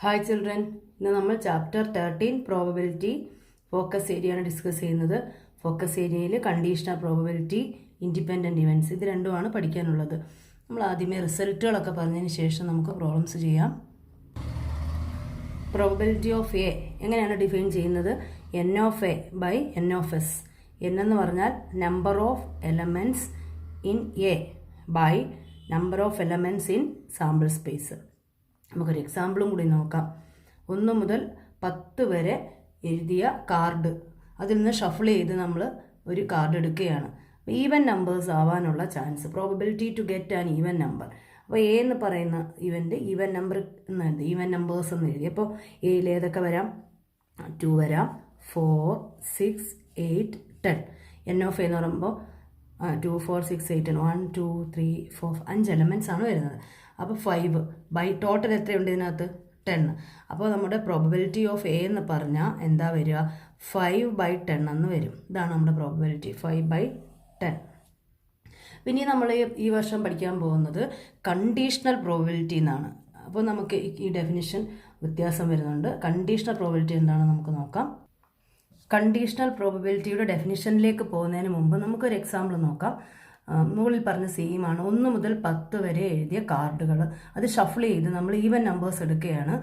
Hi children, ഇന്ന് നമ്മൾ chapter 13 probability focus ഏരിയയാണ് ഡിസ്കസ് ചെയ്യുന്നത്. ഫോക്കസ് ഏരിയയിൽ കണ്ടീഷണൽ പ്രോബബിലിറ്റി, ഇൻഡിപെൻഡൻറ്റ് ഇവൻറ്റ്സ് ഇത് രണ്ടുമാണ് പഠിക്കാനുള്ളത്. നമ്മൾ ആദ്യമേ റിസൾട്ടുകളൊക്കെ പറഞ്ഞതിന് ശേഷം നമുക്ക് പ്രോബ്ലംസ് ചെയ്യാം. പ്രോബബിലിറ്റി ഓഫ് എ എങ്ങനെയാണ് ഡിഫൈൻ ചെയ്യുന്നത്? N of A by N of S. N എന്ന് പറഞ്ഞാൽ number of elements in A by number of elements in sample space. നമുക്കൊരു എക്സാമ്പിളും കൂടി നോക്കാം. 1 മുതൽ 10 വരെ എഴുതിയ കാർഡ്, അതിൽ നിന്ന് ഷഫിൾ ചെയ്ത് നമ്മൾ ഒരു കാർഡ് എടുക്കുകയാണ്. ഈവൻ നമ്പേഴ്സ് ആവാനുള്ള chance, probability to get an even number. അപ്പോൾ എ എന്ന് പറയുന്ന ഇവൻ്റ് ഈവൻ നമ്പർ എന്ന് എഴുതി, ഈവൻ നമ്പേഴ്സ് എന്ന് എഴുതി. അപ്പോൾ എയിൽ ഏതൊക്കെ വരാം? 2 വരാം, 4, 6, 8, 10. എൻ ഓഫ് എന്ന് പറയുമ്പോൾ 2, 4, 6, 8, 1, 2, 3, 4, 5 എലമെൻറ്റ്സ് ആണ് വരുന്നത്. അപ്പോൾ 5 ബൈ ടോട്ടൽ എത്രയുണ്ട് ഇതിനകത്ത്? 10. അപ്പോൾ നമ്മുടെ പ്രോബബിലിറ്റി ഓഫ് എ എന്ന് പറഞ്ഞാൽ എന്താ വരിക? 5/10 എന്ന് വരും. ഇതാണ് നമ്മുടെ പ്രോബബിലിറ്റി, 5/10. പിന്നെ നമ്മൾ ഈ വർഷം പഠിക്കാൻ പോകുന്നത് കണ്ടീഷണൽ പ്രോബബിലിറ്റി എന്നാണ്. അപ്പോൾ നമുക്ക് ഈ ഡെഫിനിഷൻ വ്യത്യാസം വരുന്നുണ്ട്. കണ്ടീഷണൽ പ്രോബബിലിറ്റി എന്താണെന്ന് നമുക്ക് നോക്കാം. കണ്ടീഷണൽ പ്രോബബിലിറ്റിയുടെ ഡെഫിനിഷനിലേക്ക് പോകുന്നതിന് മുമ്പ് നമുക്കൊരു എക്സാമ്പിൾ നോക്കാം. മുകളിൽ പറഞ്ഞ സെയിമാണ്. 1 മുതൽ 10 വരെ എഴുതിയ കാർഡുകൾ, അത് ഷഫിൾ ചെയ്ത് നമ്മൾ ഈവൻ നമ്പേഴ്സ് എടുക്കുകയാണ്.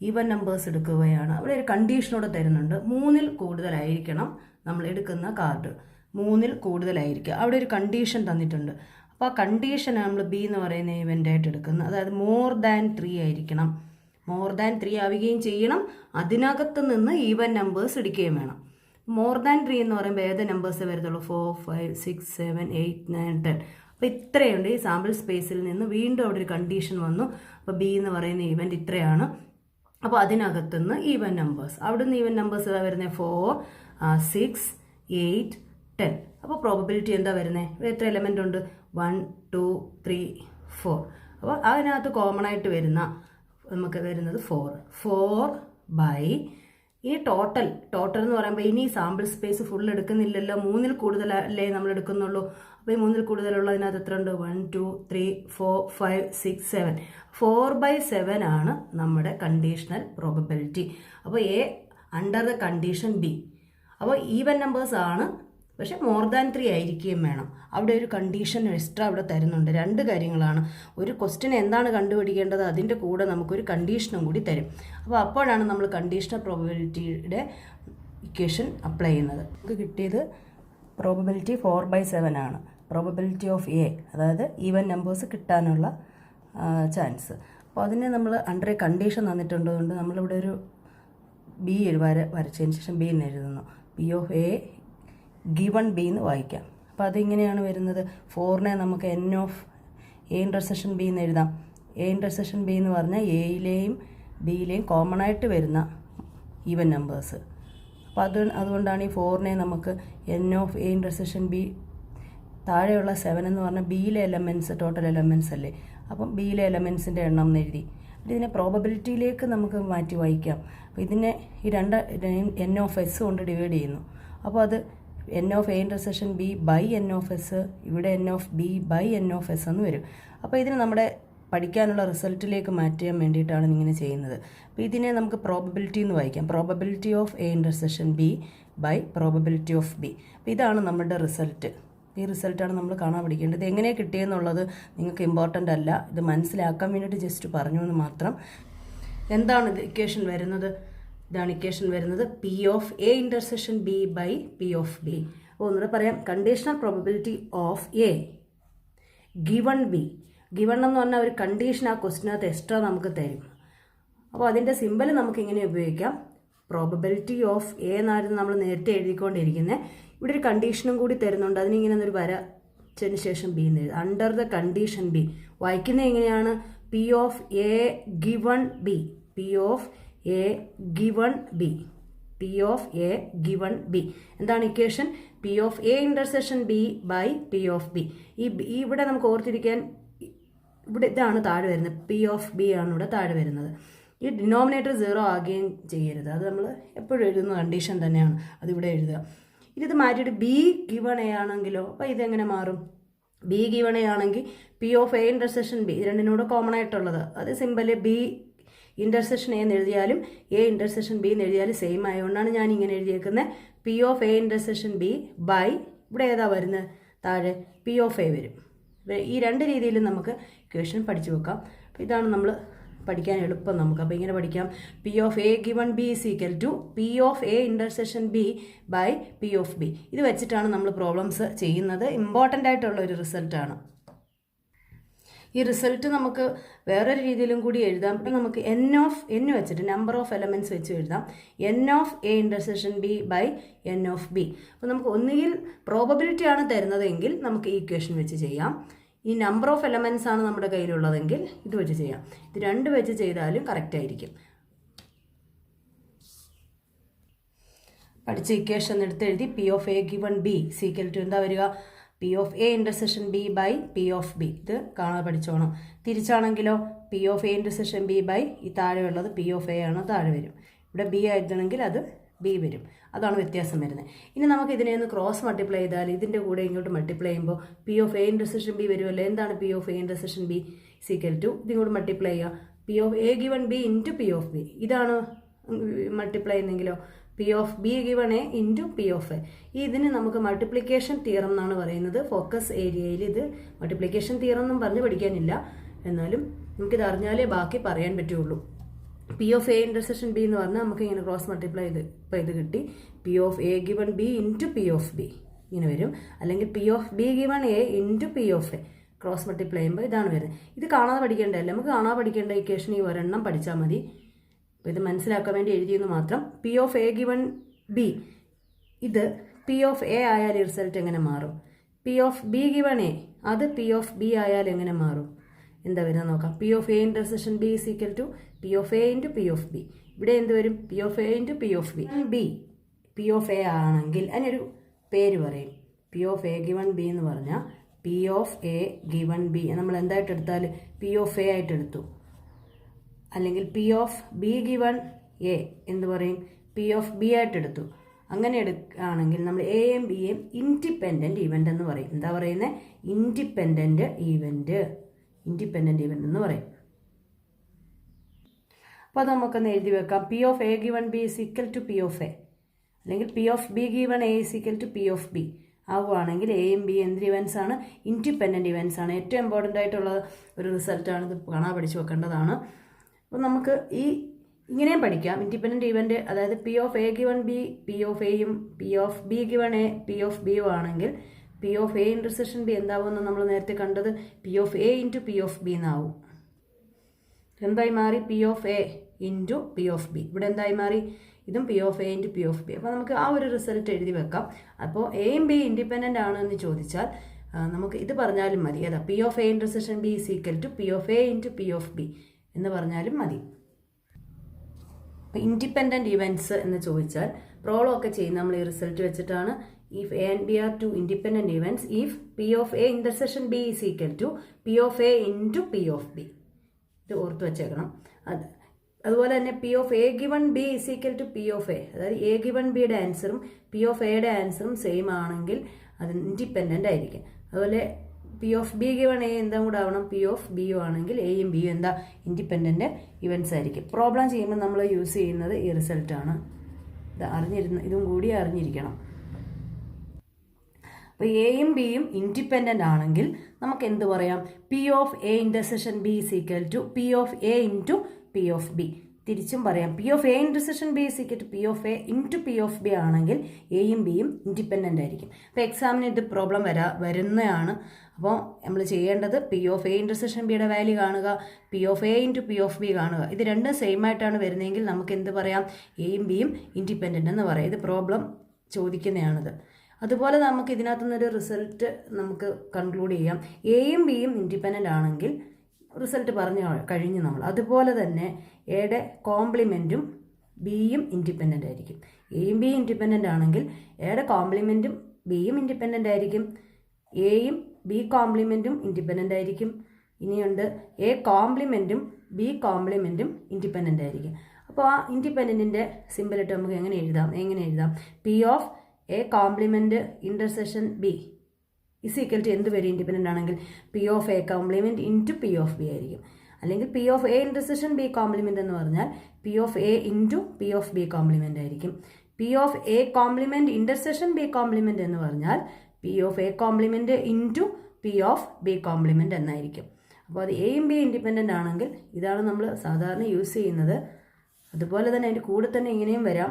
ഈവൻ നമ്പേഴ്സ് എടുക്കുകയാണ്. അവിടെ ഒരു കണ്ടീഷനോടെ തരുന്നുണ്ട്. 3ൽ കൂടുതലായിരിക്കണം നമ്മൾ എടുക്കുന്ന കാർഡ്, 3ൽ കൂടുതലായിരിക്കുക. അവിടെ ഒരു കണ്ടീഷൻ തന്നിട്ടുണ്ട്. അപ്പോൾ ആ കണ്ടീഷനാണ് നമ്മൾ ബി എന്ന് പറയുന്ന ഇവൻ്റായിട്ട് എടുക്കുന്നത്. അതായത് മോർ ദാൻ 3 ആയിരിക്കണം. മോർ ദാൻ 3 ആവുകയും ചെയ്യണം. അതിനകത്ത് നിന്ന് ഈവൻ നമ്പേഴ്സ് എടുക്കുകയും വേണം. മോർ ദാൻ 3 എന്ന് പറയുമ്പോൾ ഏത് നമ്പേഴ്സ് വരത്തുള്ളൂ? 4, 5, 6, 7, 8, 9, 10. അപ്പോൾ ഇത്രയുണ്ട്. ഈ സാമ്പിൾ സ്പേസിൽ നിന്ന് വീണ്ടും അവിടെ ഒരു കണ്ടീഷൻ വന്നു. അപ്പോൾ ബി എന്ന് പറയുന്ന ഇവൻ്റ് ഇത്രയാണ്. അപ്പോൾ അതിനകത്തുനിന്ന് ഈവൻ നമ്പേഴ്സ്, അവിടെ നിന്ന് ഈവൻ നമ്പേഴ്സ് ഏതാ വരുന്നത്? 4, 6, 8, 10. അപ്പോൾ പ്രോബബിലിറ്റി എന്താ വരുന്നത്? എത്ര എലമെൻ്റ് ഉണ്ട്? 1, 2, 3, 4. അപ്പോൾ അതിനകത്ത് കോമൺ ആയിട്ട് വരുന്ന നമുക്ക് വരുന്നത് 4 ബൈ ഇനി ടോട്ടൽ എന്ന് പറയുമ്പോൾ ഇനി സാമ്പിൾ സ്പേസ് ഫുൾ എടുക്കുന്നില്ലല്ലോ, 3ൽ കൂടുതലല്ലേ നമ്മൾ എടുക്കുന്നുള്ളൂ. അപ്പോൾ ഈ 3ൽ കൂടുതലുള്ളതിനകത്ത് എത്ര ഉണ്ട്? 1, 2, 3, 4, 5, 6, 7. 4/7 ആണ് നമ്മുടെ കണ്ടീഷണൽ പ്രോബബിലിറ്റി. അപ്പോൾ A under the condition B. അപ്പോൾ ഈവൻ നമ്പേഴ്സ് ആണ്, പക്ഷെ മോർ ദാൻ 3 ആയിരിക്കുകയും വേണം. അവിടെ ഒരു കണ്ടീഷൻ എക്സ്ട്രാ അവിടെ തരുന്നുണ്ട്. 2 കാര്യങ്ങളാണ്. ഒരു ക്വസ്റ്റ്യൻ എന്താണ് കണ്ടുപിടിക്കേണ്ടത്, അതിൻ്റെ കൂടെ നമുക്കൊരു കണ്ടീഷനും കൂടി തരും. അപ്പോൾ അപ്പോഴാണ് നമ്മൾ കണ്ടീഷണൽ പ്രോബബിലിറ്റിയുടെ ഇക്വേഷൻ അപ്ലൈ ചെയ്യുന്നത്. നമുക്ക് കിട്ടിയത് പ്രോബബിലിറ്റി 4/7 ആണ്. പ്രോബബിലിറ്റി ഓഫ് എ, അതായത് ഈവൻ നമ്പേഴ്സ് കിട്ടാനുള്ള ചാൻസ്. അപ്പോൾ അതിനെ നമ്മൾ അണ്ടർ എ കണ്ടീഷൻ തന്നിട്ടുള്ളതുകൊണ്ട് നമ്മളിവിടെ ഒരു ബി വരച്ചതിന് ശേഷം ബി എന്ന് എഴുതുന്നു. P of A given B എന്ന് വായിക്കാം. അപ്പോൾ അതിങ്ങനെയാണ് വരുന്നത്. 4നെ നമുക്ക് N of A intersection B എന്ന് എഴുതാം. എ ഇൻ്റർസെക്ഷൻ ബി എന്ന് പറഞ്ഞാൽ എയിലെയും ബിയിലെയും കോമൺ ആയിട്ട് വരുന്ന ഈവൻ നമ്പേഴ്സ്. അപ്പോൾ അതുകൊണ്ടാണ് ഈ 4നെ നമുക്ക് N of A intersection B, താഴെയുള്ള 7 എന്ന് പറഞ്ഞാൽ ബിയിലെ എലമെൻറ്റ്സ് ടോട്ടൽ എലമെൻറ്റ്സ് അല്ലേ. അപ്പം ബിയിലെ എലമെൻറ്റ്സിൻ്റെ എണ്ണം എന്ന് എഴുതി. ഇതിനെ പ്രോബബിലിറ്റിയിലേക്ക് നമുക്ക് മാറ്റി വായിക്കാം. അപ്പോൾ ഇതിനെ ഈ 2 എൻ ഓഫ് എസ് കൊണ്ട് ഡിവൈഡ് ചെയ്യുന്നു. അപ്പോൾ അത് n of A intersection B by N of S, ഇവിടെ n of B by N of S എന്ന് വരും. അപ്പോൾ ഇതിന് നമ്മുടെ പഠിക്കാനുള്ള റിസൾട്ടിലേക്ക് മാറ്റാൻ വേണ്ടിയിട്ടാണ് ഇങ്ങനെ ചെയ്യുന്നത്. അപ്പോൾ ഇതിനെ നമുക്ക് പ്രോബബിലിറ്റി എന്ന് വായിക്കാം. Probability of A intersection B by probability of B. അപ്പോൾ ഇതാണ് നമ്മുടെ റിസൾട്ട്. ഈ റിസൾട്ടാണ് നമ്മൾ കാണാൻ പഠിക്കേണ്ടത്. എങ്ങനെ കിട്ടിയെന്നുള്ളത് നിങ്ങൾക്ക് ഇമ്പോർട്ടൻ്റ് അല്ല, ഇത് മനസ്സിലാക്കാൻ വേണ്ടിയിട്ട് ജസ്റ്റ് പറഞ്ഞു എന്ന് മാത്രം. എന്താണ് ഇത് ഇക്വേഷൻ വരുന്നത്? ഇതാണ് ഇക്വേഷൻ വരുന്നത്. P of A intersection B by P of B. ഒന്നുകൂടെ പറയാം. Conditional probability of A given B. Given എന്ന് പറഞ്ഞാൽ ഒരു കണ്ടീഷൻ ആ ക്വസ്റ്റിനകത്ത് എക്സ്ട്രാ നമുക്ക് തരും. അപ്പോൾ അതിൻ്റെ സിമ്പൽ നമുക്ക് ഇങ്ങനെ ഉപയോഗിക്കാം. പ്രോബബിലിറ്റി ഓഫ് എ എന്നായിരുന്നു നമ്മൾ നേരത്തെ എഴുതിക്കൊണ്ടിരിക്കുന്നത്. ഇവിടെ ഒരു കണ്ടീഷനും കൂടി തരുന്നുണ്ട്. അതിനിങ്ങനെ ഒരു വരച്ചതിന് ശേഷം ബി എന്ന് എഴുതും. അണ്ടർ ദ കണ്ടീഷൻ ബി വായിക്കുന്നത് എങ്ങനെയാണ്? P of A given B. P of A given B. P of A given B. എന്താണ് equation? P of A intersection B by P of B. ഇവിടെ നമുക്ക് ഓർത്തിരിക്കാൻ, ഇവിടെ ഇതാണ് താഴെ വരുന്നത്. പി ഓഫ് ബി ആണ് ഇവിടെ താഴെ വരുന്നത്. ഈ ഡിനോമിനേറ്റർ 0 ആകുകയും ചെയ്യരുത്. അത് നമ്മൾ എപ്പോഴും എഴുതുന്ന കണ്ടീഷൻ തന്നെയാണ്. അതിവിടെ എഴുതുക. ഇത് മാറ്റിയിട്ട് ബി ഗിവൺ എ ആണെങ്കിലോ, അപ്പോൾ ഇതെങ്ങനെ മാറും? ബി ഗിവൺ എ ആണെങ്കിൽ P of A intersection B, രണ്ടിനോട് കോമൺ ആയിട്ടുള്ളത്, അത് സിമ്പല് ബി ഇൻ്റർസെക്ഷൻ എ എന്ന് എഴുതിയാലും എ ഇൻ്റർസെക്ഷൻ ബി എന്ന് എഴുതിയാലും സെയിം ആയതുകൊണ്ടാണ് ഞാൻ ഇങ്ങനെ എഴുതിയേക്കുന്നത്. P of A intersection B by ഇവിടെ ഏതാ വരുന്നത്, താഴെ പി ഓഫ് എ വരും. ഈ രണ്ട് രീതിയിലും നമുക്ക് ഇക്വേഷൻ പഠിച്ചു വെക്കാം. അപ്പോൾ ഇതാണ് നമ്മൾ പഠിക്കാൻ എളുപ്പം നമുക്ക്. അപ്പോൾ ഇങ്ങനെ പഠിക്കാം, P of A given B is equal to P of A intersection B by P of B. ഇത് വെച്ചിട്ടാണ് നമ്മൾ പ്രോബ്ലംസ് ചെയ്യുന്നത്. ഇമ്പോർട്ടൻ്റ് ആയിട്ടുള്ള ഒരു റിസൾട്ടാണ്. ഈ റിസൾട്ട് നമുക്ക് വേറൊരു രീതിയിലും കൂടി എഴുതാം. ഇപ്പം നമുക്ക് n വെച്ചിട്ട് നമ്പർ ഓഫ് എലമെൻറ്റ്സ് വെച്ച് എഴുതാം. n of A intersection B by n of B. അപ്പോൾ നമുക്ക് ഒന്നുകിൽ പ്രോബബിലിറ്റി ആണ് തരുന്നതെങ്കിൽ നമുക്ക് ഈ ഇക്വേഷൻ വെച്ച് ചെയ്യാം. ഈ നമ്പർ ഓഫ് എലമെൻറ്റ്സ് ആണ് നമ്മുടെ കയ്യിലുള്ളതെങ്കിൽ ഇത് വെച്ച് ചെയ്യാം. ഇത് രണ്ട് വെച്ച് ചെയ്താലും കറക്റ്റ് ആയിരിക്കും. പഠിച്ച ഇക്വേഷൻ എടുത്ത് എഴുതി P of A given B is equal to എന്താ വരിക, P of A intersection B by P of B. ഇത് കാണാതെ പഠിച്ചോണം. തിരിച്ചാണെങ്കിലോ P of A intersection B by ഈ താഴെയുള്ളത് പി ഓഫ് എ ആണ്, താഴെ വരും. ഇവിടെ ബി ആയിരുന്നെങ്കിൽ അത് ബി വരും. അതാണ് വ്യത്യാസം വരുന്നത്. ഇനി നമുക്ക് ഇതിനെ ഒന്ന് ക്രോസ് മൾട്ടിപ്ലൈ ചെയ്താൽ ഇതിൻ്റെ കൂടെ ഇങ്ങോട്ട് മൾട്ടിപ്ലൈ ചെയ്യുമ്പോൾ P of A intersection B വരുമല്ലോ. എന്താണ് P of A intersection B is equal to ഇതിങ്ങോട്ട് മൾട്ടിപ്ലൈ ചെയ്യുക, P of A given B into P of B. ഇതാണ് മൾട്ടിപ്ലൈ ചെയ്യുന്നെങ്കിലോ P of B given A into P of A. ഇതിന് നമുക്ക് multiplication theorem എന്നാണ് പറയുന്നത്. ഫോക്കസ് ഏരിയയിൽ ഇത് മൾട്ടിപ്ലിക്കേഷൻ തിയറം എന്നും പറഞ്ഞ് പഠിക്കാനില്ല, എന്നാലും നമുക്കിത് അറിഞ്ഞാലേ ബാക്കി പറയാൻ പറ്റുള്ളൂ. P of A intersection B എന്ന് പറഞ്ഞാൽ നമുക്ക് ഇങ്ങനെ ക്രോസ് മൾട്ടിപ്ലൈ ചെയ്ത് ഇപ്പോൾ ഇത് കിട്ടി, P of A given B into P of B ഇങ്ങനെ വരും. അല്ലെങ്കിൽ P of B given A into P of A cross multiply ചെയ്യുമ്പോൾ ഇതാണ് വരുന്നത്. ഇത് കാണാതെ പഠിക്കേണ്ടതല്ല, നമുക്ക് കാണാതെ പഠിക്കേണ്ട ഇക്വേഷൻ ഈ ഒരെണ്ണം പഠിച്ചാൽ മതി. അപ്പോൾ ഇത് മനസ്സിലാക്കാൻ വേണ്ടി എഴുതിയെന്ന് മാത്രം. P of A given B ഇത് പി ഓഫ് എ ആയാൽ ഈ റിസൾട്ട് എങ്ങനെ മാറും, P of B given A അത് പി ഓഫ് ബി ആയാൽ എങ്ങനെ മാറും, എന്താ വരുന്നത് നോക്കാം. P of A intersection B is equal to P of A into P of B. ഇവിടെ എന്ത് വരും, P of A into P of B. B P of A ആണെങ്കിൽ അതിനൊരു പേര് പറയും, P of A given B എന്ന് പറഞ്ഞാൽ P of A given B നമ്മൾ എന്തായിട്ട് എടുത്താൽ പി ഓഫ് എ ആയിട്ട് എടുത്തു. അല്ലെങ്കിൽ P of B given A എന്ന് പറയും, പി ഓഫ് ബി ആയിട്ട് എടുത്തു. അങ്ങനെ എടുക്കുകയാണെങ്കിൽ നമ്മൾ എയും ബിയും ഇൻഡിപെൻഡൻറ്റ് ഈവൻ്റ് എന്ന് പറയും. എന്താ പറയുന്നത്, ഇൻഡിപെൻഡൻറ്റ് ഈവൻ്റ് എന്ന് പറയും. അപ്പോൾ അത് നമുക്കൊന്ന് എഴുതി വെക്കാം. P of A given B is equal to P of A, അല്ലെങ്കിൽ P of B given A is equal to P of B ആവുകയാണെങ്കിൽ എയും ബി എന്ത് ഇവൻസ് ആണ്, ഇൻഡിപെൻഡൻറ്റ് ഇവൻസ് ആണ്. ഏറ്റവും ഇമ്പോർട്ടൻ്റ് ആയിട്ടുള്ള ഒരു റിസൾട്ടാണ്. ഇത് കാണാൻ പഠിച്ചു വെക്കേണ്ടതാണ്. അപ്പോൾ നമുക്ക് ഇങ്ങനെയും പഠിക്കാം. ഇൻഡിപെൻഡൻറ്റ് ഇവൻ്റ് അതായത് P of A given B P of എയും P of B given A P of ബിയും ആണെങ്കിൽ P of A intersection B എന്താവുമെന്ന് നമ്മൾ നേരത്തെ കണ്ടത് P of A into P of B എന്നാവും. എന്തായി മാറി, P of A into P of B. ഇവിടെ എന്തായി മാറി, ഇതും P of A into P of B. അപ്പോൾ നമുക്ക് ആ ഒരു റിസൾട്ട് എഴുതി വെക്കാം. അപ്പോൾ എയും ബി ഇൻഡിപെൻഡൻ്റ് ആണ് എന്ന് ചോദിച്ചാൽ നമുക്ക് ഇത് പറഞ്ഞാലും മതി. ഏതാ, P of A intersection B is equal to P of A into P of B എന്ന് പറഞ്ഞാലും മതി. അപ്പോൾ ഇൻഡിപെൻഡൻറ്റ് ഇവൻറ്റ്സ് എന്ന് ചോദിച്ചാൽ പ്രോബ്ലം ഒക്കെ ചെയ്യുന്ന നമ്മൾ ഈ റിസൾട്ട് വെച്ചിട്ടാണ്. If A and B are two independent events, if P of A intersection B is equal to P of A into P of B. ഇത് ഓർത്ത് വെച്ചേക്കണം. അതുപോലെ തന്നെ P of A given B is equal to P of A. അതായത് A given Bയുടെ ആൻസറും P of Aയുടെ ആൻസറും സെയിം ആണെങ്കിൽ അത് ഇൻഡിപെൻഡൻ്റ് ആയിരിക്കും. അതുപോലെ P of B given A എന്താ കൂടെ ആവണം, P of B ആണെങ്കിൽ എയും ബിയും എന്താ ഇൻഡിപെൻഡൻ്റ് ഇവൻറ്റ്സ് ആയിരിക്കും. പ്രോബ്ലം ചെയ്യുമ്പോൾ നമ്മൾ യൂസ് ചെയ്യുന്നത് ഈ റിസൾട്ടാണ്. ഇതും കൂടി അറിഞ്ഞിരിക്കണം. അപ്പോൾ എയും ബിയും ഇൻഡിപെൻഡൻ്റ് ആണെങ്കിൽ നമുക്ക് എന്ത് പറയാം, P of A intersection B is equal to P of A into P of B. തിരിച്ചും പറയാം, P of A intersection B is equal to P of A into P of B ആണെങ്കിൽ എയും ബിയും independent ആയിരിക്കും. അപ്പോൾ എക്സാമിന് ഇത് problem വരുന്നതാണ്. അപ്പോൾ നമ്മൾ ചെയ്യേണ്ടത് പി ഓഫ് എ ഇൻ്റർസെക്ഷൻ ബിയുടെ വാല്യൂ കാണുക, P of A into P of B കാണുക. ഇത് രണ്ടും സെയിം ആയിട്ടാണ് വരുന്നതെങ്കിൽ നമുക്ക് എന്ത് പറയാം, എയും ബിയും ഇൻഡിപെൻഡൻ്റ് എന്ന് പറയാം. ഇത് പ്രോബ്ലം ചോദിക്കുന്നതാണിത്. അതുപോലെ നമുക്ക് ഇതിനകത്തു നിന്നൊരു റിസൾട്ട് നമുക്ക് കൺക്ലൂഡ് ചെയ്യാം. എയും ബിയും ഇൻഡിപെൻഡൻ്റ് ആണെങ്കിൽ റിസൾട്ട് പറഞ്ഞു കഴിഞ്ഞു നമ്മൾ. അതുപോലെ തന്നെ എയുടെ കോംപ്ലിമെൻറ്റും ബിയും ഇൻഡിപെൻഡൻ്റ് ആയിരിക്കും. എയും ബിയും ഇൻഡിപെൻഡൻ്റ് ആണെങ്കിൽ എയുടെ കോംപ്ലിമെൻറ്റും ബിയും ഇൻഡിപെൻഡൻ്റ് ആയിരിക്കും. എയും ബി കോംപ്ലിമെൻറ്റും ഇൻഡിപെൻഡൻ്റ് ആയിരിക്കും. ഇനിയുണ്ട് എ കോംപ്ലിമെൻറ്റും ബി കോംപ്ലിമെൻറ്റും ഇൻഡിപെൻഡൻ്റ് ആയിരിക്കും. അപ്പോൾ ആ ഇൻഡിപെൻഡൻറ്റിൻ്റെ സിമ്പിളിട്ട് നമുക്ക് എങ്ങനെ എഴുതാം, P of A complement intersection B is equal to എന്ത് വരും, ഇൻഡിപെൻഡൻ്റ് ആണെങ്കിൽ P of A complement into P of B ആയിരിക്കും. അല്ലെങ്കിൽ P of A intersection B complement എന്ന് പറഞ്ഞാൽ P of A into P of B complement ആയിരിക്കും. P of A complement intersection B complement എന്ന് പറഞ്ഞാൽ P of A complement into P of B complement എന്നായിരിക്കും. അപ്പോൾ അത് എയും ബി ഇൻഡിപെൻഡൻ്റ് ആണെങ്കിൽ ഇതാണ് നമ്മൾ സാധാരണ യൂസ് ചെയ്യുന്നത്. അതുപോലെ തന്നെ അതിൻ്റെ കൂടെ തന്നെ ഇങ്ങനെയും വരാം.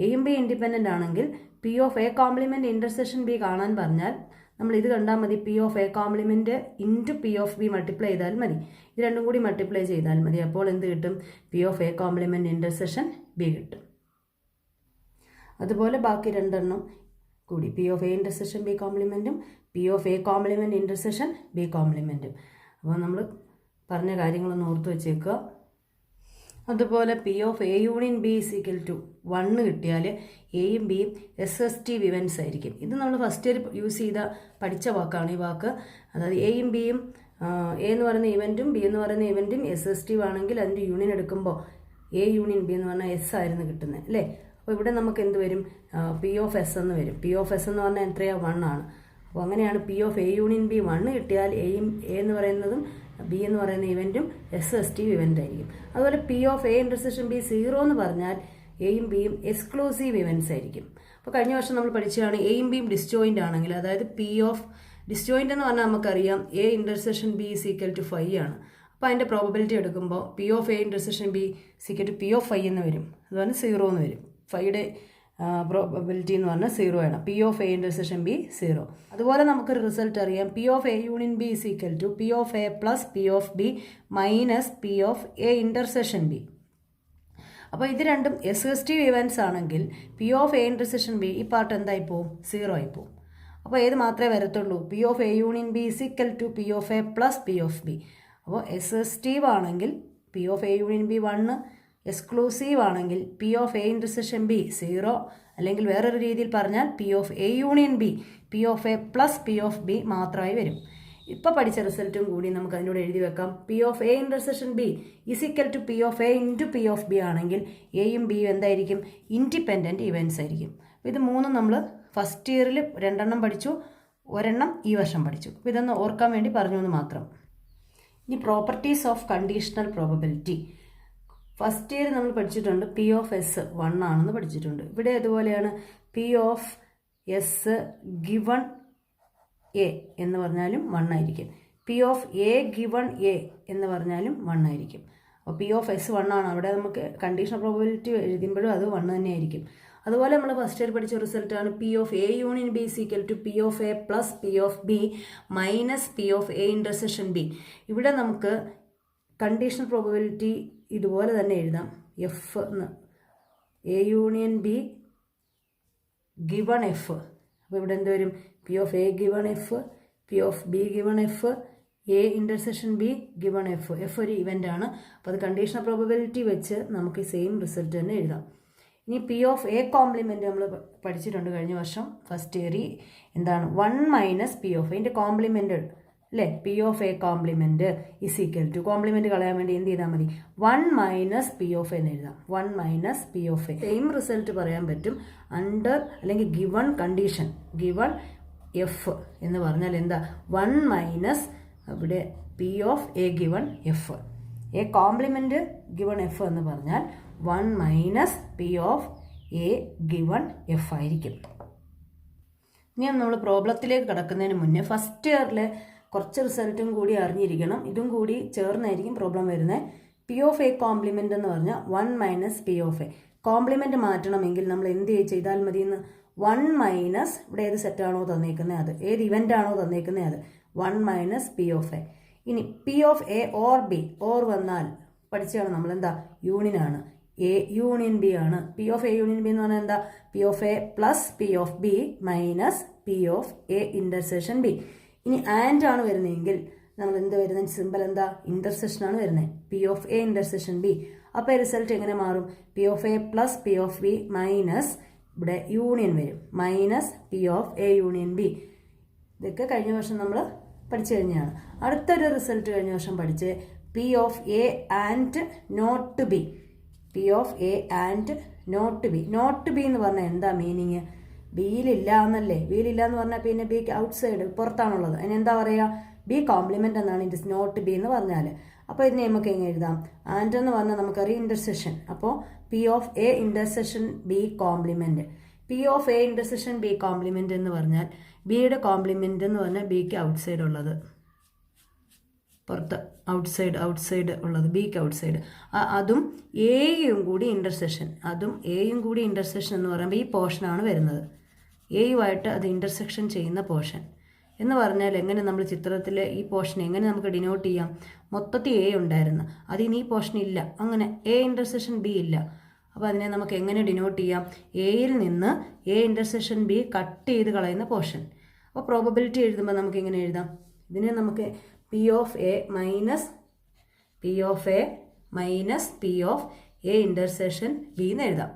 എയും ബി ഇൻഡിപെൻഡൻ്റ് ആണെങ്കിൽ P of A complement intersection B കാണാൻ പറഞ്ഞാൽ നമ്മൾ ഇത് കണ്ടാൽ മതി, P of A complement into P of B multiply ചെയ്താൽ മതി. ഇത് രണ്ടും കൂടി മൾട്ടിപ്ലൈ ചെയ്താൽ മതി. അപ്പോൾ എന്ത് കിട്ടും? P of A complement intersection B കിട്ടും. അതുപോലെ ബാക്കി രണ്ടെണ്ണം കൂടി P of A intersection B കോംപ്ലിമെന്റും P of A complement intersection B കോംപ്ലിമെന്റും. അപ്പോൾ നമ്മൾ പറഞ്ഞ കാര്യങ്ങളൊന്ന് ഓർത്ത് വെച്ചേക്കുക. അതുപോലെ P of A union B is equal to 1 കിട്ടിയാൽ എയും ബിയും SST വിവൻസ് ആയിരിക്കും. ഇത് നമ്മൾ ഫസ്റ്റ് ഇയർ യൂസ് ചെയ്ത പഠിച്ച വാക്കാണ് ഈ വാക്ക്. അതായത് എയും ബിയും എ എന്ന് പറയുന്ന ഇവൻറ്റും ബി എന്ന് പറയുന്ന ഇവൻറ്റും SST ആണെങ്കിൽ അതിൻ്റെ യൂണിയൻ എടുക്കുമ്പോൾ എ യൂണിയൻ ബി എന്ന് പറഞ്ഞാൽ എസ് ആയിരുന്നു കിട്ടുന്നത് അല്ലേ. അപ്പോൾ ഇവിടെ നമുക്ക് എന്ത് വരും? പി ഓഫ് എസ് എന്ന് വരും. പി ഓഫ് എസ് എന്ന് പറഞ്ഞാൽ എത്രയാണ്? 1 ആണ്. അപ്പോൾ അങ്ങനെയാണ് P of A union B 1 കിട്ടിയാൽ എ എന്ന് പറയുന്നതും ബി എന്ന് പറയുന്ന ഇവൻറ്റും SST ഇവൻ്റ് ആയിരിക്കും. അതുപോലെ P of A intersection B 0 എന്ന് പറഞ്ഞാൽ എയും ബിയും എക്സ്ക്ലൂസീവ് ഇവൻറ്റ്സ് ആയിരിക്കും. അപ്പോൾ കഴിഞ്ഞ വർഷം നമ്മൾ പഠിച്ചതാണ് എയും ബിയും ഡിസ്ജോയിൻ്റ് ആണെങ്കിൽ, അതായത് പി ഓഫ് ഡിസ്ജോയിൻ്റ് എന്ന് പറഞ്ഞാൽ നമുക്കറിയാം A intersection B is equal to 5 ആണ്. അപ്പോൾ അതിൻ്റെ പ്രോബബിലിറ്റി എടുക്കുമ്പോൾ P of A intersection B is equal to P of 5 എന്ന് വരും. അതുപോലെ 0 എന്ന് വരും. 5യുടെ പ്രോബബിലിറ്റി എന്ന് പറഞ്ഞാൽ 0 ആണ്. P of A intersection B 0. അതുപോലെ നമുക്കൊരു റിസൾട്ട് അറിയാം. P of A union B is equal to P of A plus P of B minus P of A intersection B. അപ്പോൾ ഇത് രണ്ടും SST ഇവൻറ്റ്സ് ആണെങ്കിൽ P of A intersection B ഈ part എന്തായി പോവും? 0 ആയി പോവും. അപ്പോൾ ഏത് മാത്രമേ വരത്തുള്ളൂ? P of A union B is equal to P of A plus P of B. അപ്പോൾ SST ആണെങ്കിൽ P of A union B 1, exclusive ആണെങ്കിൽ P of A intersection B 0, അല്ലെങ്കിൽ വേറൊരു രീതിയിൽ പറഞ്ഞാൽ P of A union B P of A plus P of B മാത്രമായി വരും. ഇപ്പോൾ പഠിച്ച റിസൾട്ടും കൂടി നമുക്ക് അതിനോട് എഴുതി വെക്കാം. P of A intersection B is equal to P of A into P of B ആണെങ്കിൽ എയും ബിയും എന്തായിരിക്കും? ഇൻഡിപെൻഡൻറ്റ് ഇവൻറ്റ്സ് ആയിരിക്കും. ഇത് മൂന്നും നമ്മൾ ഫസ്റ്റ് ഇയറിൽ 2 എണ്ണം പഠിച്ചു, 1 എണ്ണം ഈ വർഷം പഠിച്ചു. അപ്പോൾ ഇതൊന്ന് ഓർക്കാൻ വേണ്ടി പറഞ്ഞു എന്ന് മാത്രം. ഇനി properties of conditional probability. First year നമ്മൾ പഠിച്ചിട്ടുണ്ട് പി ഓഫ് എസ് 1 ആണെന്ന് പഠിച്ചിട്ടുണ്ട്. ഇവിടെ അതുപോലെയാണ് P of S given A എന്ന് പറഞ്ഞാലും 1 ആയിരിക്കും. P of A given A എന്ന് പറഞ്ഞാലും 1 ആയിരിക്കും. അപ്പോൾ പി ഓഫ് എസ് 1 ആണ്. അവിടെ നമുക്ക് കണ്ടീഷണൽ പ്രോബബിലിറ്റി എഴുതുമ്പോഴും അത് 1 തന്നെ ആയിരിക്കും. അതുപോലെ നമ്മൾ ഫസ്റ്റ് ഇയർ പഠിച്ച റിസൾട്ടാണ് P of A union B is equal to P of A plus P of B minus P of A intersection B. ഇവിടെ നമുക്ക് കണ്ടീഷണൽ പ്രോബബിലിറ്റി ഇതുപോലെ തന്നെ എഴുതാം. എഫ് എന്ന് A union B given F. അപ്പോൾ ഇവിടെ എന്ത് വരും? P of A given F, P of B given F, A intersection B given F. F ഒരു ഇവൻ്റ് ആണ്. അപ്പോൾ അത് കണ്ടീഷണൽ പ്രോബബിലിറ്റി വെച്ച് നമുക്ക് സെയിം റിസൾട്ട് തന്നെ എഴുതാം. ഇനി പി ഓഫ് എ കോംപ്ലിമെൻറ്റ് നമ്മൾ പഠിച്ചിട്ടുണ്ട് കഴിഞ്ഞ വർഷം ഫസ്റ്റ് ഇയറിൽ. എന്താണ്? 1 minus P of A complement അല്ലേ. P of A complement is equal to, complement കളയാൻ വേണ്ടി എന്ത് ചെയ്താൽ മതി? 1 മൈനസ് പി ഓഫ് എന്ന് എഴുതാം. 1 minus P of A. Same result പറയാൻ പറ്റും അണ്ടർ അല്ലെങ്കിൽ ഗിവൺ കണ്ടീഷൻ. ഗിവൺ എഫ് എന്ന് പറഞ്ഞാൽ എന്താ? 1 മൈനസ് ഇവിടെ P of A given F. A compliment given F എന്ന് പറഞ്ഞാൽ 1 minus P of A given F ആയിരിക്കും. ഇനി നമ്മൾ പ്രോബ്ലത്തിലേക്ക് കടക്കുന്നതിന് മുന്നേ ഫസ്റ്റ് ഇയറിലെ കുറച്ച് റിസൾട്ടും കൂടി അറിഞ്ഞിരിക്കണം. ഇതും കൂടി ചേർന്നായിരിക്കും പ്രോബ്ലം വരുന്നത്. പി ഓഫ് എ കോംപ്ലിമെൻ്റ് എന്ന് പറഞ്ഞാൽ 1 minus P of A. Compliment മാറ്റണമെങ്കിൽ നമ്മൾ എന്ത് ചെയ്താൽ മതി എന്ന്? 1 മൈനസ് ഇവിടെ ഏത് സെറ്റാണോ തന്നേക്കുന്നത് അത്, ഏത് ഇവൻ്റ് ആണോ തന്നേക്കുന്നത് അത്, 1 മൈനസ് പി ഓഫ് എ. ഇനി P of A or B, or വന്നാൽ പഠിച്ചാണ് നമ്മൾ എന്താ? യൂണിയൻ ആണ്. എ യൂണിയൻ ബി ആണ്. P of A union B എന്ന് പറഞ്ഞാൽ എന്താ? P of A plus P of B minus P of A intersection B. ഇനി ആൻഡ് ആണ് വരുന്നതെങ്കിൽ നമ്മൾ എന്ത് വരുന്നത്? സിമ്പിൾ എന്താ? ഇന്റർസെക്ഷൻ ആണ് വരുന്നത്. P of A intersection B. അപ്പോൾ റിസൾട്ട് എങ്ങനെ മാറും? P of A plus P of B minus ഇവിടെ യൂണിയൻ വരും, minus P of A union B. ഇതൊക്കെ കഴിഞ്ഞ വർഷം നമ്മൾ പഠിച്ചു കഴിഞ്ഞാണ്. അടുത്തൊരു റിസൾട്ട് കഴിഞ്ഞ വർഷം പഠിച്ച് P of A and not B. P of A and not B. Not B എന്ന് പറഞ്ഞാൽ എന്താ മീനിങ്? ബിയിലില്ല എന്നല്ലേ? ബിയിലില്ല എന്ന് പറഞ്ഞാൽ പിന്നെ ബിക്ക് ഔട്ട് സൈഡ് പുറത്താണുള്ളത്. അതിനെന്താ പറയുക? ബി കോംപ്ലിമെൻ്റ് എന്നാണ് ഇറ്റ് ഇസ് നോട്ട് ബി എന്ന് പറഞ്ഞാൽ. അപ്പോൾ ഇതിനെ നമുക്ക് എങ്ങനെ എഴുതാം? ആൻഡ് എന്ന് പറഞ്ഞാൽ നമുക്കറിയാം ഇൻ്റർസെക്ഷൻ. അപ്പോൾ P of A intersection B complement. P of A intersection B compliment എന്ന് പറഞ്ഞാൽ ബിയുടെ കോംപ്ലിമെൻറ്റ് എന്ന് പറഞ്ഞാൽ ബിക്ക് ഔട്ട്സൈഡ് ഉള്ളത്, പുറത്ത് ഔട്ട്സൈഡ് ഉള്ളത്, ബിക്ക് ഔട്ട്സൈഡ്, അതും എയും കൂടി ഇൻ്റർസെക്ഷൻ, എന്ന് പറയുമ്പോൾ ഈ പോർഷനാണ് വരുന്നത്. എയുമായിട്ട് അത് ഇൻ്റർസെക്ഷൻ ചെയ്യുന്ന പോർഷൻ എന്ന് പറഞ്ഞാൽ എങ്ങനെ നമ്മൾ ചിത്രത്തിൽ ഈ പോർഷൻ എങ്ങനെ നമുക്ക് ഡിനോട്ട് ചെയ്യാം? മൊത്തത്തിൽ എ ഉണ്ടായിരുന്നു, അതിന് ഈ പോർഷൻ ഇല്ല, അങ്ങനെ എ ഇൻ്റർസെക്ഷൻ ബി ഇല്ല. അപ്പോൾ അതിനെ നമുക്ക് എങ്ങനെ ഡിനോട്ട് ചെയ്യാം? എയിൽ നിന്ന് എ ഇൻ്റർസെക്ഷൻ ബി കട്ട് ചെയ്ത് കളയുന്ന പോർഷൻ. അപ്പോൾ പ്രോബബിലിറ്റി എഴുതുമ്പോൾ നമുക്ക് എങ്ങനെ എഴുതാം? ഇതിനെ നമുക്ക് P of A minus P of A intersection B എന്ന് എഴുതാം.